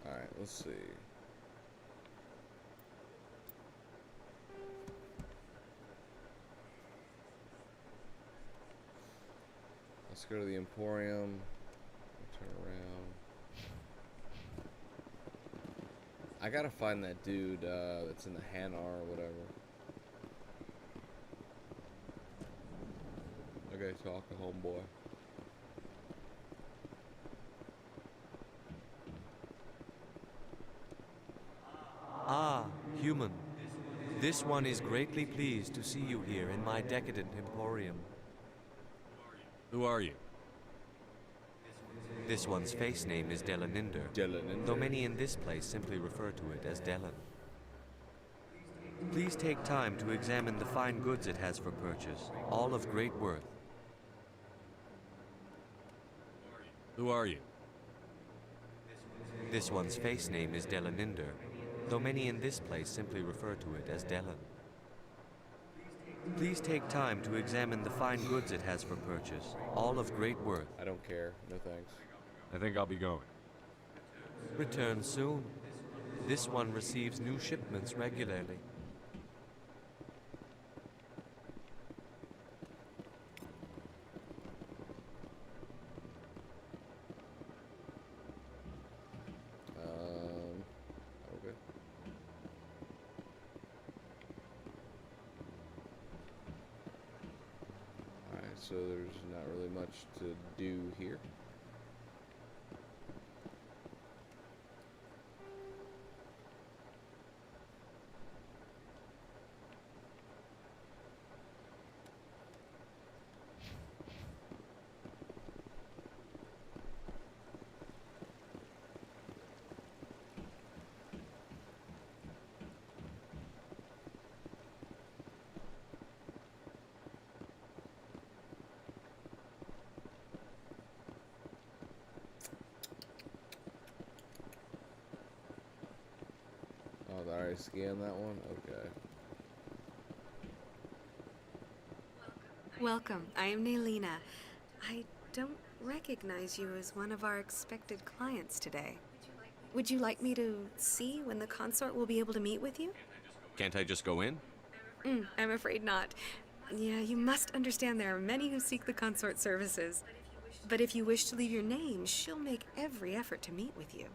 Alright, let's see. Let's go to the Emporium. Turn around. I gotta find that dude that's in the Hanar or whatever. Okay, talk to homeboy. Ah, human. This one is greatly pleased to see you here in my decadent emporium. Who are you? This one's face name is Delaninder, though many in this place simply refer to it as Delan. Please take time to examine the fine goods it has for purchase, all of great worth. Who are you? This one's face name is Delaninder, though many in this place simply refer to it as Delan. Please take time to examine the fine goods it has for purchase, all of great worth. I don't care. No thanks. I think I'll be going. Return soon. This one receives new shipments regularly. Okay. Alright, so there's not really much to do here. Oh, I already scanned that one? Okay. Welcome. I am Nailina. I don't recognize you as one of our expected clients today. Would you like me to see when the consort will be able to meet with you? Can't I just go in? I'm afraid not. Yeah, you must understand there are many who seek the consort services. But if you wish to leave your name, she'll make every effort to meet with you.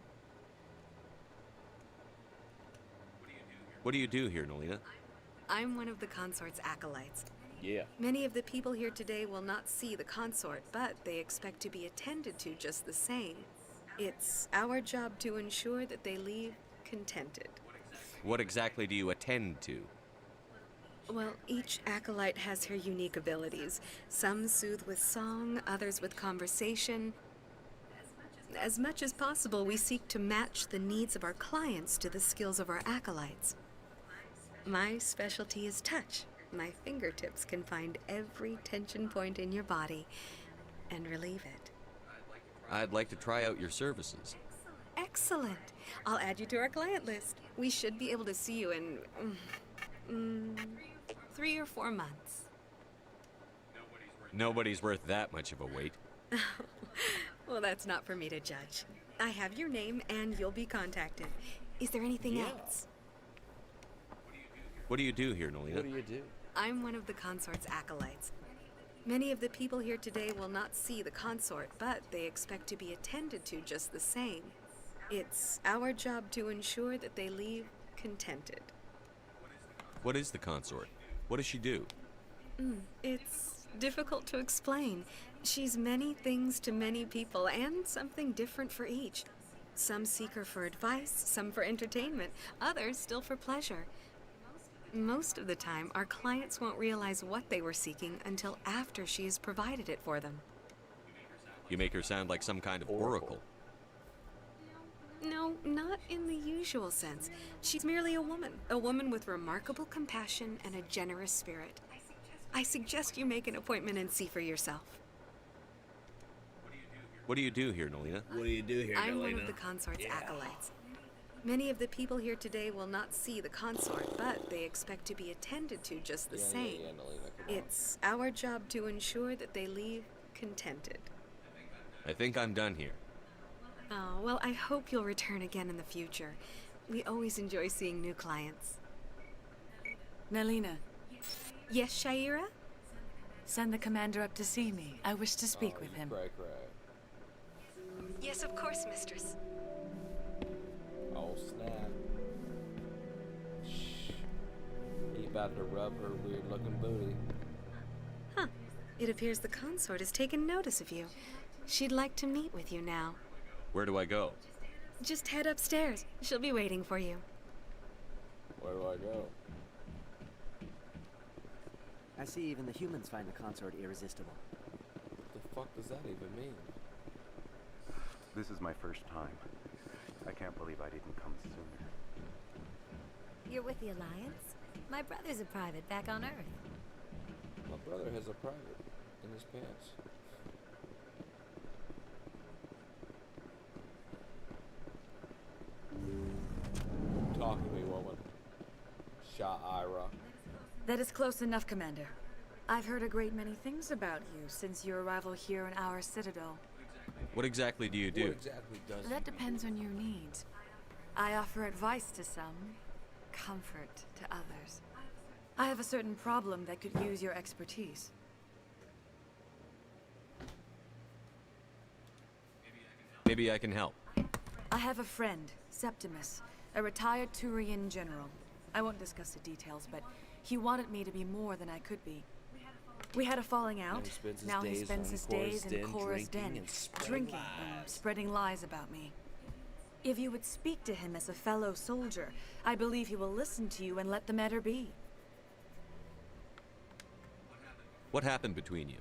What do you do here, Nolina? I'm one of the consort's acolytes. Yeah. Many of the people here today will not see the consort, but they expect to be attended to just the same. It's our job to ensure that they leave contented. What exactly do you attend to? Well, each acolyte has her unique abilities. Some soothe with song, others with conversation. As much as possible, we seek to match the needs of our clients to the skills of our acolytes. My specialty is touch. My fingertips can find every tension point in your body and relieve it. I'd like to try out your services. Excellent. I'll add you to our client list. We should be able to see you in 3 or 4 months. Nobody's worth that much of a wait. Well, that's not for me to judge. I have your name and you'll be contacted. Is there anything else? What do you do here, Nolina? What do you do? I'm one of the consort's acolytes. Many of the people here today will not see the consort, but they expect to be attended to just the same. It's our job to ensure that they leave contented. What is the consort? What does she do? It's difficult to explain. She's many things to many people, and something different for each. Some seek her for advice, some for entertainment, others still for pleasure. Most of the time, our clients won't realize what they were seeking until after she has provided it for them. You make her sound like some kind of oracle. No, not in the usual sense. She's merely a woman with remarkable compassion and a generous spirit. I suggest you make an appointment and see for yourself. What do you do here, Nalina? What do you do here, I'm one Nalina? of the consort's acolytes. Many of the people here today will not see the consort, but they expect to be attended to just the same. Nalina, come on. It's our job to ensure that they leave contented. I think I'm done here. Oh, well, I hope you'll return again in the future. We always enjoy seeing new clients. Nalina. Yes, Shaira? Send the commander up to see me. I wish to speak with him. Cray. Yes, of course, mistress. Oh, snap. Shh. He about to rub her weird-looking booty. Huh. It appears the consort has taken notice of you. She'd like to meet with you now. Where do I go? Just head upstairs. She'll be waiting for you. Where do I go? I see even the humans find the consort irresistible. What the fuck does that even mean? This is my first time. I can't believe I didn't come sooner. You're with the Alliance? My brother's a private back on Earth. My brother has a private in his pants. Talk to me, woman. Sha'ira. That is close enough, Commander. I've heard a great many things about you since your arrival here in our citadel. What exactly do you do? What exactly does That depends on your needs. I offer advice to some, comfort to others. I have a certain problem that could use your expertise. Maybe I can help. I have a friend, Septimus, a retired Turian general. I won't discuss the details, but he wanted me to be more than I could be. We had a falling out. Now he spends his days in Cora's den, drinking and spreading lies about me. If you would speak to him as a fellow soldier, I believe he will listen to you and let the matter be. What happened between you?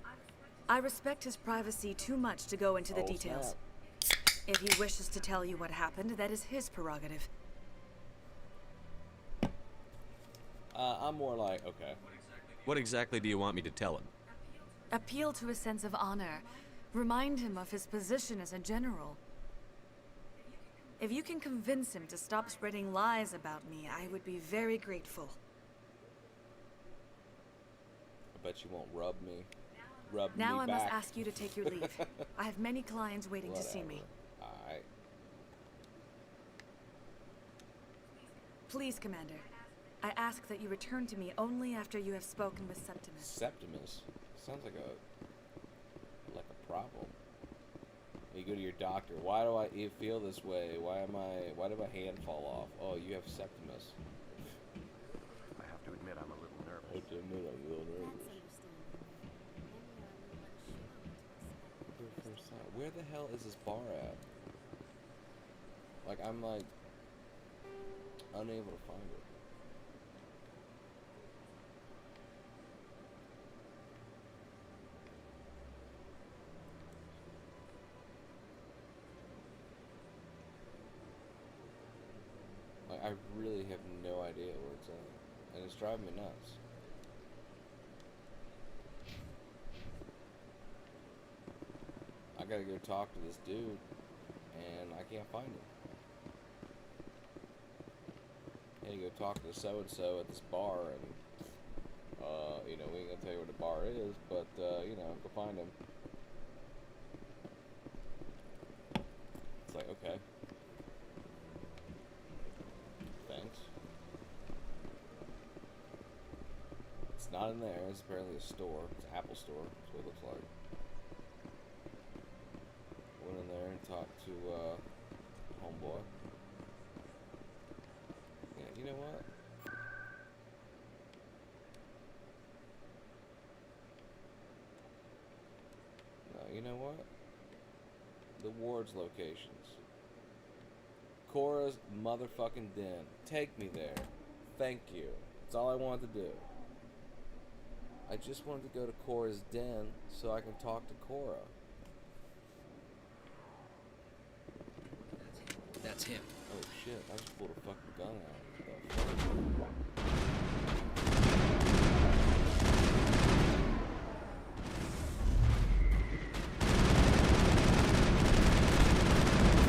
I respect his privacy too much to go into the details. If he wishes to tell you what happened, that is his prerogative. I'm more like, okay. What exactly do you want me to tell him? Appeal to his sense of honor. Remind him of his position as a general. If you can convince him to stop spreading lies about me, I would be very grateful. I bet you won't rub me. Rub now me I back. must ask you to take your leave. I have many clients waiting to see me. Alright. Please, Commander. I ask that you return to me only after you have spoken with Septimus. Septimus? Sounds like a problem. You go to your doctor. Why do I feel this way? Why did my hand fall off? Oh, you have Septimus. I have to admit I'm a little nervous. I have to admit I'm a little nervous. Where the hell is this bar at? Like, I'm like unable to find it. Like, I really have no idea where it's at, and it's driving me nuts. I gotta go talk to this dude, and I can't find him. I need to go talk to so-and-so at this bar, and, you know, we ain't gonna tell you where the bar is, but, you know, go find him. It's like, okay. Thanks. It's not in there. It's apparently a store. It's an Apple store. That's what it looks like. Went in there and talked to homeboy. Yeah, you know what? No, you know what? The Ward's locations. Cora's motherfucking den. Take me there. Thank you. That's all I wanted to do. I just wanted to go to Cora's den so I can talk to Cora. That's him. Oh shit, I just pulled a fucking gun out.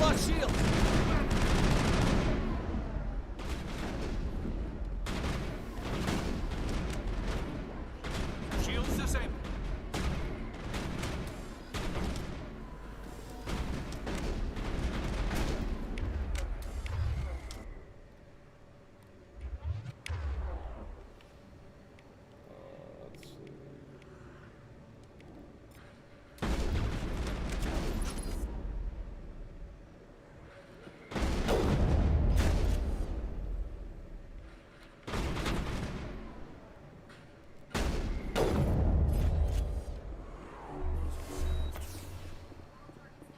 Lost shield! Shields disabled. Let's see.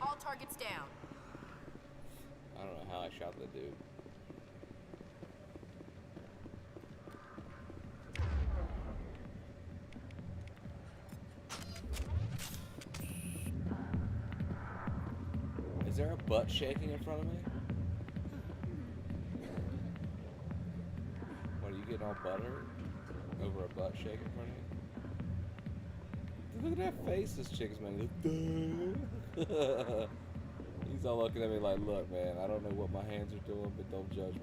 All targets down. I don't know how I shot that dude. Is there a butt shaking in front of me? What, are you getting all buttered over a butt shake in front of you? Look at that face this chick's making. He's all looking at me like, look, man, I don't know what my hands are doing, but don't judge me.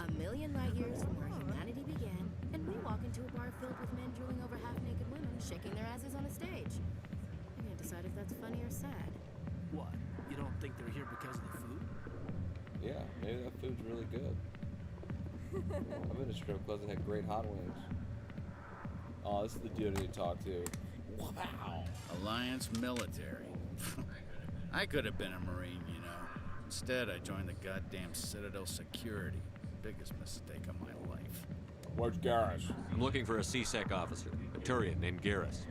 A million light years from where humanity began, and we walk into a bar filled with men drooling over half-naked women, shaking their asses on a stage. I'm gonna decide if that's funny or sad. What? You don't think they're here because of the food? Yeah, maybe that food's really good. I've been to strip clubs that had great hot wings. Oh, this is the dude I need to talk to. Wow. Alliance military. I could have been a Marine, you know. Instead, I joined the goddamn Citadel security. Biggest mistake of my life. Where's Garrus? I'm looking for a C-Sec officer, a Turian named Garrus.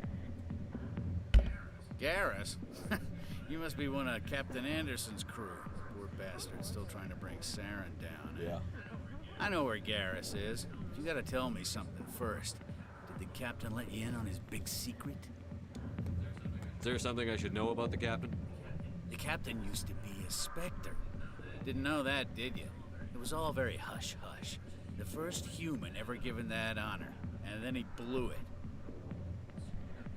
Garrus? You must be one of Captain Anderson's crew. Poor bastard, still trying to bring Saren down. Yeah. I know where Garrus is. You gotta tell me something first. Did the captain let you in on his big secret? Is there something I should know about the captain? The captain used to be a Spectre. Didn't know that, did you? It was all very hush-hush. The first human ever given that honor, and then he blew it.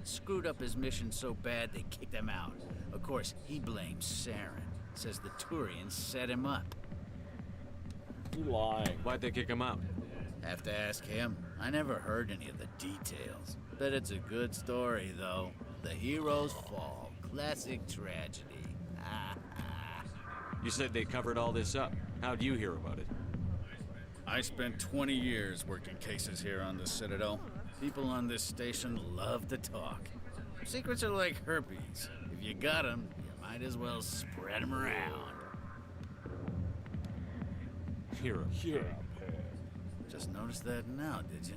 Screwed up his mission so bad they kicked him out. Of course, he blames Saren. Says the Turians set him up. You lying. Why'd they kick him out? Have to ask him. I never heard any of the details. Bet it's a good story, though. The heroes fall. Classic tragedy. You said they covered all this up. How'd you hear about it? I spent 20 years working cases here on the Citadel. People on this station love to talk. Secrets are like herpes. If you got them, you might as well spread them around. Hero. Just noticed that now, did you?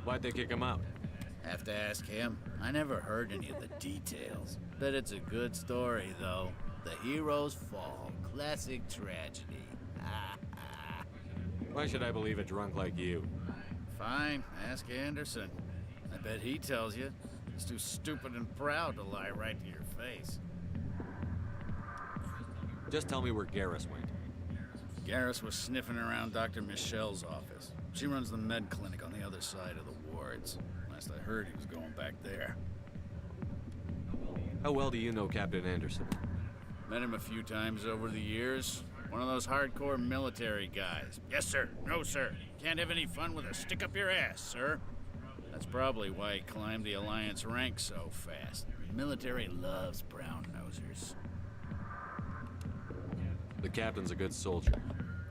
Why'd they kick him out? Have to ask him. I never heard any of the details. Bet it's a good story, though. The heroes fall. Classic tragedy. Why should I believe a drunk like you? Fine, ask Anderson. I bet he tells you. He's too stupid and proud to lie right to your face. Just tell me where Garrus went. Garrus was sniffing around Dr. Michelle's office. She runs the med clinic on the other side of the wards. Last I heard, he was going back there. How well do you know Captain Anderson? Met him a few times over the years. One of those hardcore military guys. Yes, sir. No, sir. Can't have any fun with a stick up your ass, sir. That's probably why he climbed the Alliance ranks so fast. The military loves brown nosers. The captain's a good soldier.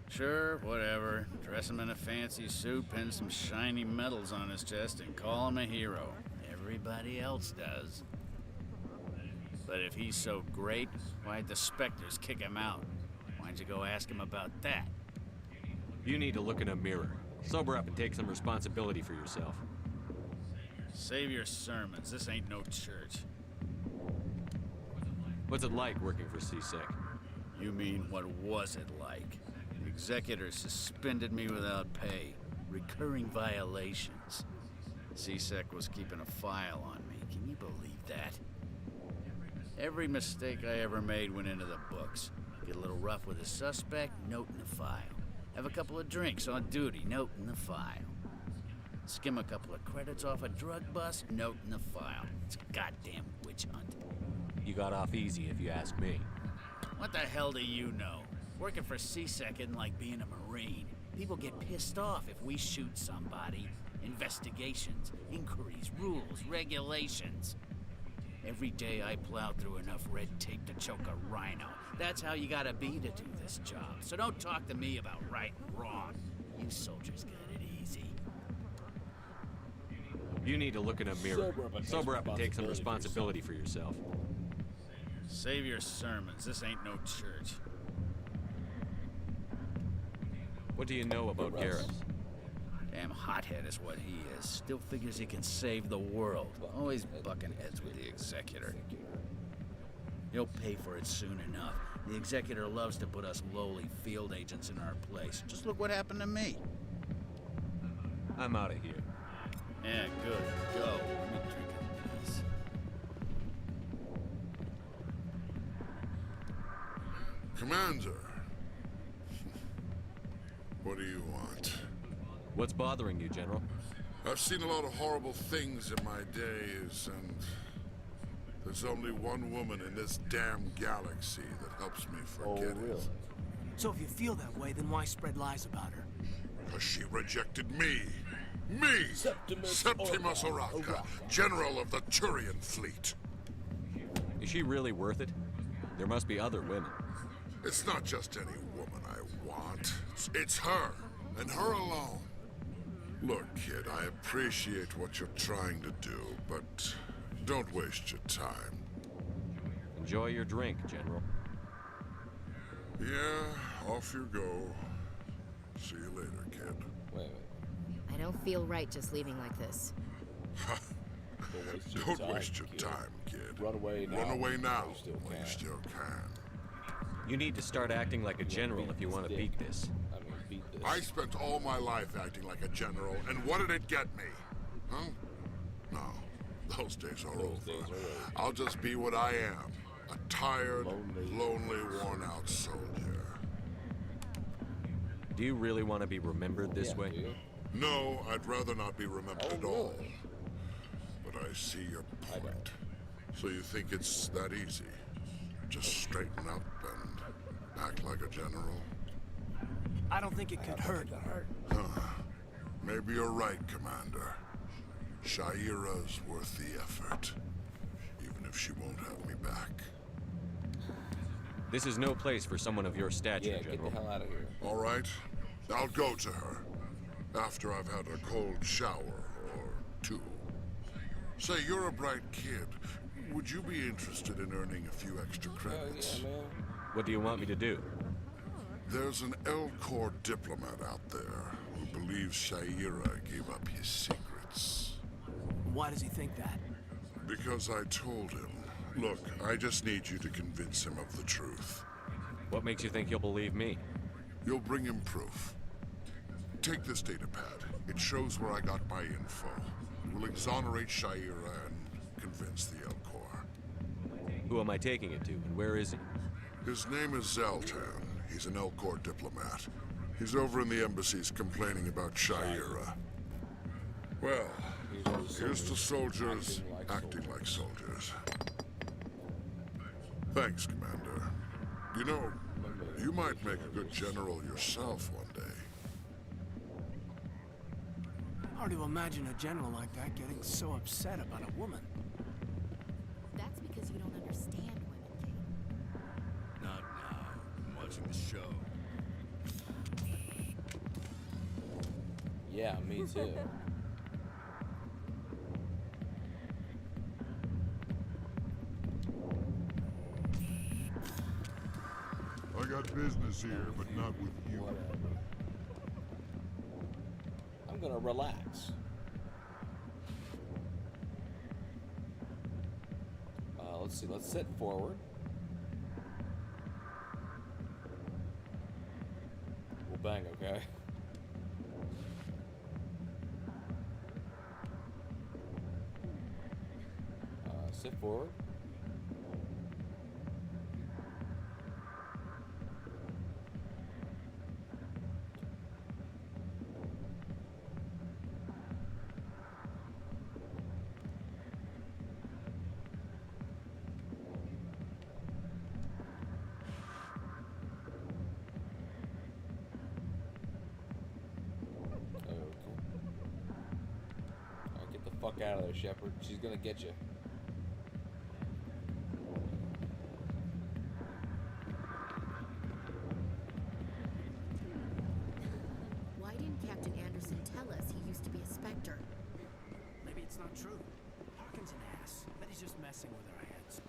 Sure, whatever. Dress him in a fancy suit, pin some shiny medals on his chest, and call him a hero. Everybody else does. But if he's so great, why'd the Spectres kick him out? Why'd you go ask him about that? You need to look in a mirror. Sober up and take some responsibility for yourself. Save your sermons. This ain't no church. What's it like working for C-Sec? You mean, what was it like? The executor suspended me without pay. Recurring violations. C-Sec was keeping a file on me. Can you believe that? Every mistake I ever made went into the books. Get a little rough with a suspect, note in the file. Have a couple of drinks on duty, note in the file. Skim a couple of credits off a drug bust, note in the file. It's a goddamn witch hunt. You got off easy, if you ask me. What the hell do you know? Working for CSEC isn't like being a Marine. People get pissed off if we shoot somebody. Investigations, inquiries, rules, regulations. Every day I plow through enough red tape to choke a rhino. That's how you gotta be to do this job. So don't talk to me about right and wrong. You soldiers got it easy. You need to look in a mirror. Sober up and take some responsibility for yourself. Save your sermons. This ain't no church. What do you know about Garrus? Damn hothead is what he is. Still figures he can save the world. Always bucking heads with the Executor. He'll pay for it soon enough. The Executor loves to put us lowly field agents in our place. Just look what happened to me. I'm out of here. Yeah, good. Go. Let me drink a piece. Commander. What do you want? What's bothering you, General? I've seen a lot of horrible things in my days, and there's only one woman in this damn galaxy that helps me forget it. So if you feel that way, then why spread lies about her? Because she rejected me. Me! Septimus Oraka, General of the Turian Fleet. Is she really worth it? There must be other women. It's not just any woman I want. It's her, and her alone. Look, kid, I appreciate what you're trying to do, but don't waste your time. Enjoy your drink, General. Yeah, off you go. See you later, kid. Wait. I don't feel right just leaving like this. Don't waste your time, kid. Run away now. Run away now. While you still can. You need to start acting like a general if you want to beat this. I spent all my life acting like a general, and what did it get me? Huh? No, those days are over. I'll just be what I am. A tired, lonely, worn-out soldier. Do you really want to be remembered this way? No, I'd rather not be remembered at all. But I see your point. So you think it's that easy? Just straighten up and act like a general? I don't think it could hurt. Huh. Maybe you're right, Commander. Shaira's worth the effort. Even if she won't have me back. This is no place for someone of your stature, General. Get the hell out of here. All right. I'll go to her. After I've had a cold shower or two. Say, you're a bright kid. Would you be interested in earning a few extra credits? Yeah, man. What do you want me to do? There's an L-Corps diplomat out there who believes Shaira gave up his secrets. Why does he think that? Because I told him. Look, I just need you to convince him of the truth. What makes you think he'll believe me? You'll bring him proof. Take this data pad. It shows where I got my info. It will exonerate Shaira and convince the L-Corps. Who am I taking it to, and where is he? His name is Zaltan. He's an L-Corps diplomat. He's over in the embassies complaining about Shaira. Well, here's to soldiers acting like soldiers. Thanks, Commander. You know, you might make a good general yourself one day. Hard to imagine a general like that getting so upset about a woman. That's because you don't understand women, Kate. Not now. I'm watching the show. Yeah, me too. I got business here, but not with you. I'm gonna relax. Let's see. Let's sit forward. We'll bang, okay? Sit forward. Fuck out of there, Shepard. She's gonna get you. Why didn't Captain Anderson tell us he used to be a Spectre? Maybe it's not true. Harkin's an ass. Bet he's just messing with our heads.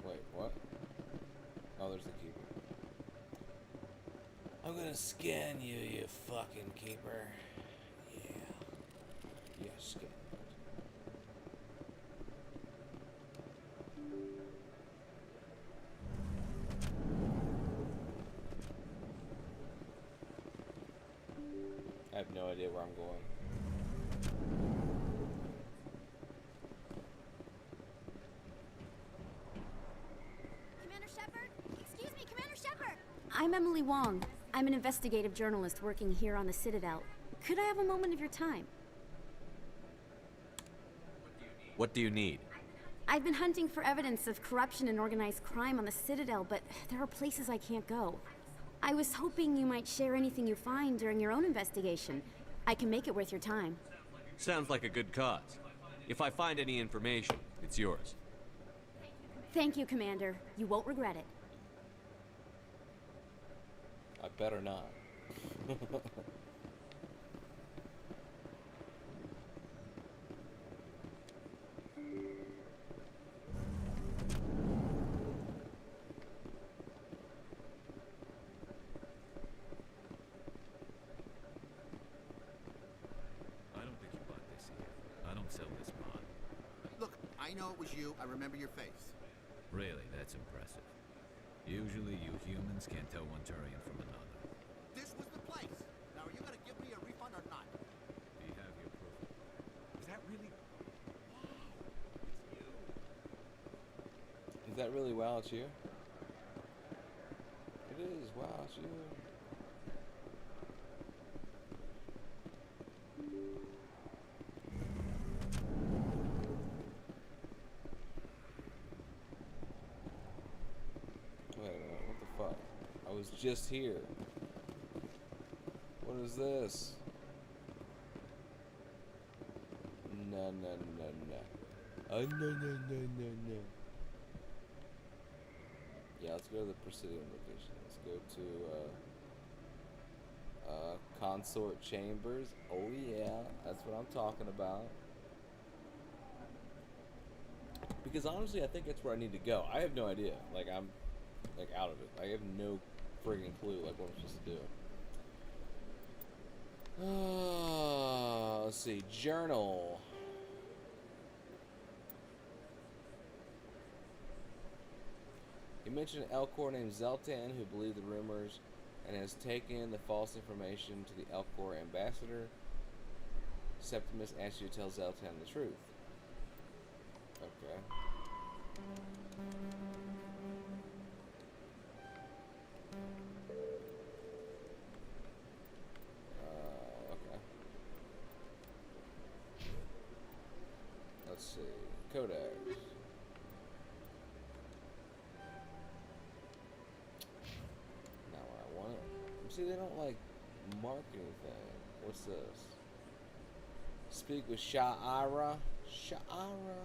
Wait, what? Oh, there's the keeper. I'm gonna scan you, you fucking keeper. Yeah. Yeah, scan. I have no idea where I'm going. Commander Shepard? Excuse me, Commander Shepard! I'm Emily Wong. I'm an investigative journalist working here on the Citadel. Could I have a moment of your time? What do you need? I've been hunting for evidence of corruption and organized crime on the Citadel, but there are places I can't go. I was hoping you might share anything you find during your own investigation. I can make it worth your time. Sounds like a good cause. If I find any information, it's yours. Thank you, Commander. You won't regret it. I better not. I know it was you. I remember your face. Really, that's impressive. Usually you humans can't tell one Turian from another. This was the place. Now, are you going to give me a refund or not? Do you have your proof? Is that really... Is that really wow, it's you? It is, wow, it's you. Just here. What is this? No. Oh, no. Yeah, let's go to the Presidium location. Let's go to Consort Chambers. Oh yeah, that's what I'm talking about. Because honestly, I think that's where I need to go. I have no idea. Like, I'm like out of it. I have no friggin' clue like what I'm supposed to do. Let's see. Journal. He mentioned an Elcor named Zeltan who believed the rumors and has taken the false information to the Elcor ambassador. Septimus asks you to tell Zeltan the truth. Okay. Okay. Let's see. Codex. Not what I want. See, they don't like mark anything. What's this? Speak with Sha'ara. Sha'ara.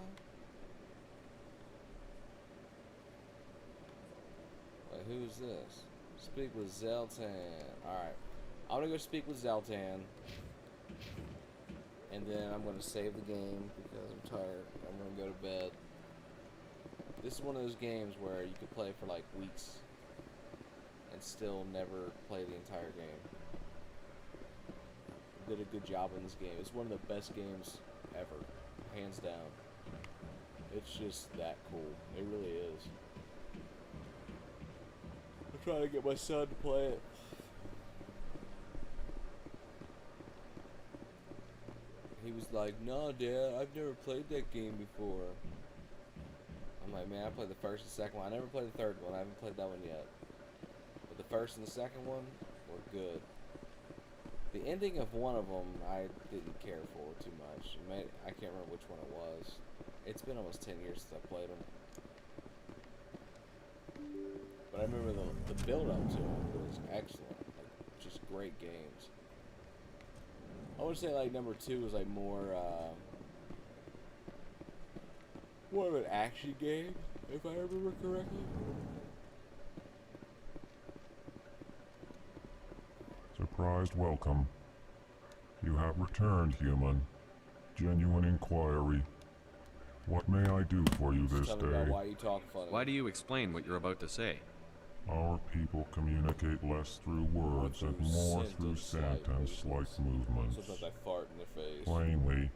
Wait, who's this? Speak with Zeltan. Alright. I'm gonna go speak with Zeltan. And then I'm gonna save the game because I'm tired. I'm gonna go to bed. This is one of those games where you could play for like weeks and still never play the entire game. did a good job in this game. It's one of the best games ever, hands down. It's just that cool. It really is. I'm trying to get my son to play it. He was like, "No, Dad, I've never played that game before." I'm like, "Man, I played the first and second one. I never played the third one. I haven't played that one yet. But the first and the second one were good." The ending of one of them, I didn't care for too much. I can't remember which one it was. It's been almost 10 years since I played them. But I remember the build-up to them was excellent. Like, just great games. I would say, like, number 2 was, like, more of an action game, if I remember correctly. Surprised welcome. You have returned, human. Genuine inquiry. What may I do for you this Tell me about day? why you talk funny. Why do you explain what you're about to say? Our people communicate less through words and more through sentence-like movements. Sometimes I fart in their face. Plainly,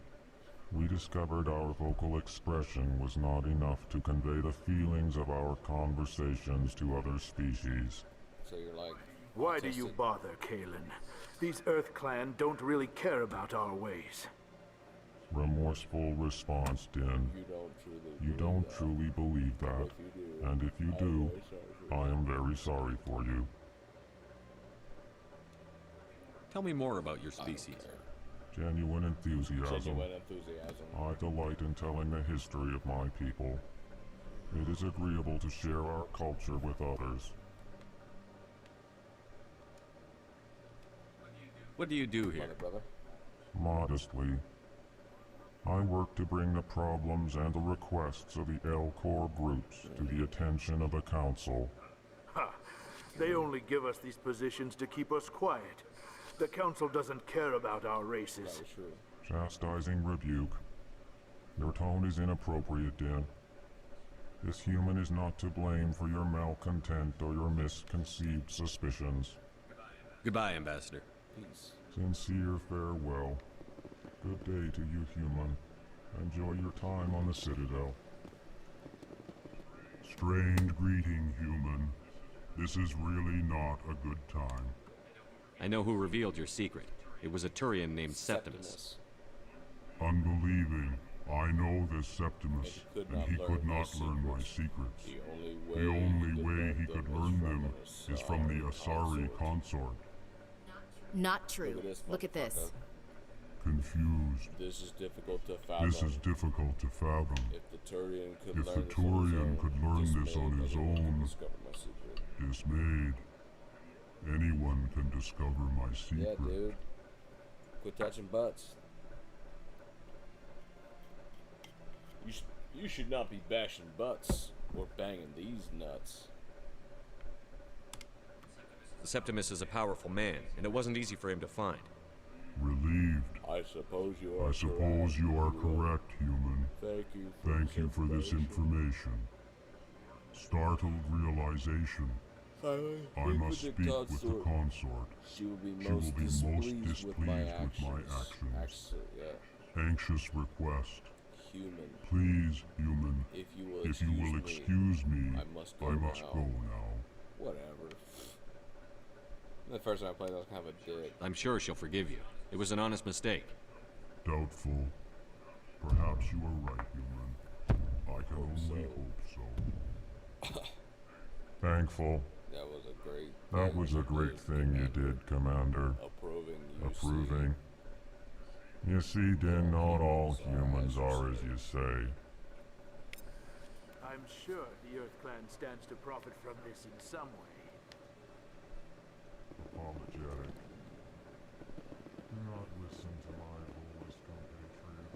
we discovered our vocal expression was not enough to convey the feelings of our conversations to other species. So you're like, why do you bother, Kalen? These Earth Clan don't really care about our ways. Remorseful response, Din. You don't truly believe that. And if you do, I am very sorry for you. Tell me more about your species. Genuine enthusiasm. Genuine enthusiasm. I delight in telling the history of my people. It is agreeable to share our culture with others. What do you do here? Modestly, I work to bring the problems and the requests of the L-Corps groups to the attention of the Council. Ha! They only give us these positions to keep us quiet. The Council doesn't care about our races. Chastising rebuke. Your tone is inappropriate, Din. This human is not to blame for your malcontent or your misconceived suspicions. Goodbye, Ambassador. Peace. Sincere farewell. Good day to you, human. Enjoy your time on the Citadel. Strange greeting, human. This is really not a good time. I know who revealed your secret. It was a Turian named Septimus. Unbelieving. I know this Septimus, and he could not learn my secrets. The only way he could learn them is from the Asari consort. Not true. Look at this. Confused. This is difficult to fathom. This is difficult to fathom. If the Turian could If learn the this Turian could learn this on his anyone own, can discover my secret. dismayed, anyone can discover my secret. Yeah, dude. Quit touching butts. You should not be bashing butts or banging these nuts. The Septimus is a powerful man, and it wasn't easy for him to find. Relieved. I suppose you are. I suppose you are correct, human. Thank you for this information. Startled realization. I must speak with the consort. She will be most displeased with my actions. Anxious request. Human. Please, human. If you will excuse me, I must go now. Whatever. The first time I played, I was kind of a dick. I'm sure she'll forgive you. It was an honest mistake. Doubtful. Perhaps you are right, human. I can only hope so. Thankful. That was a great thing you did, Commander. Approving. You see, Din, not all humans are as you say. I'm sure the Earth Clan stands to profit from this in some way. Apologetic. Do not listen to my voice, compatriot.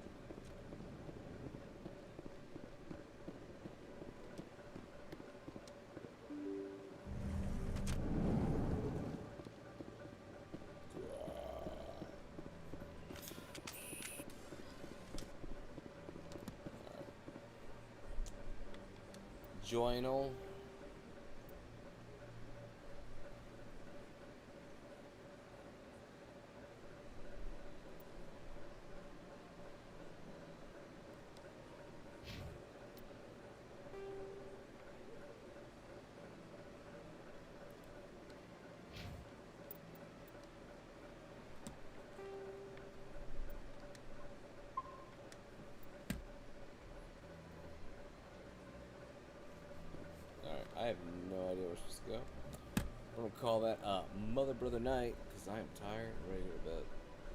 Joinal. call that a mother brother night because I am tired and ready to go to bed.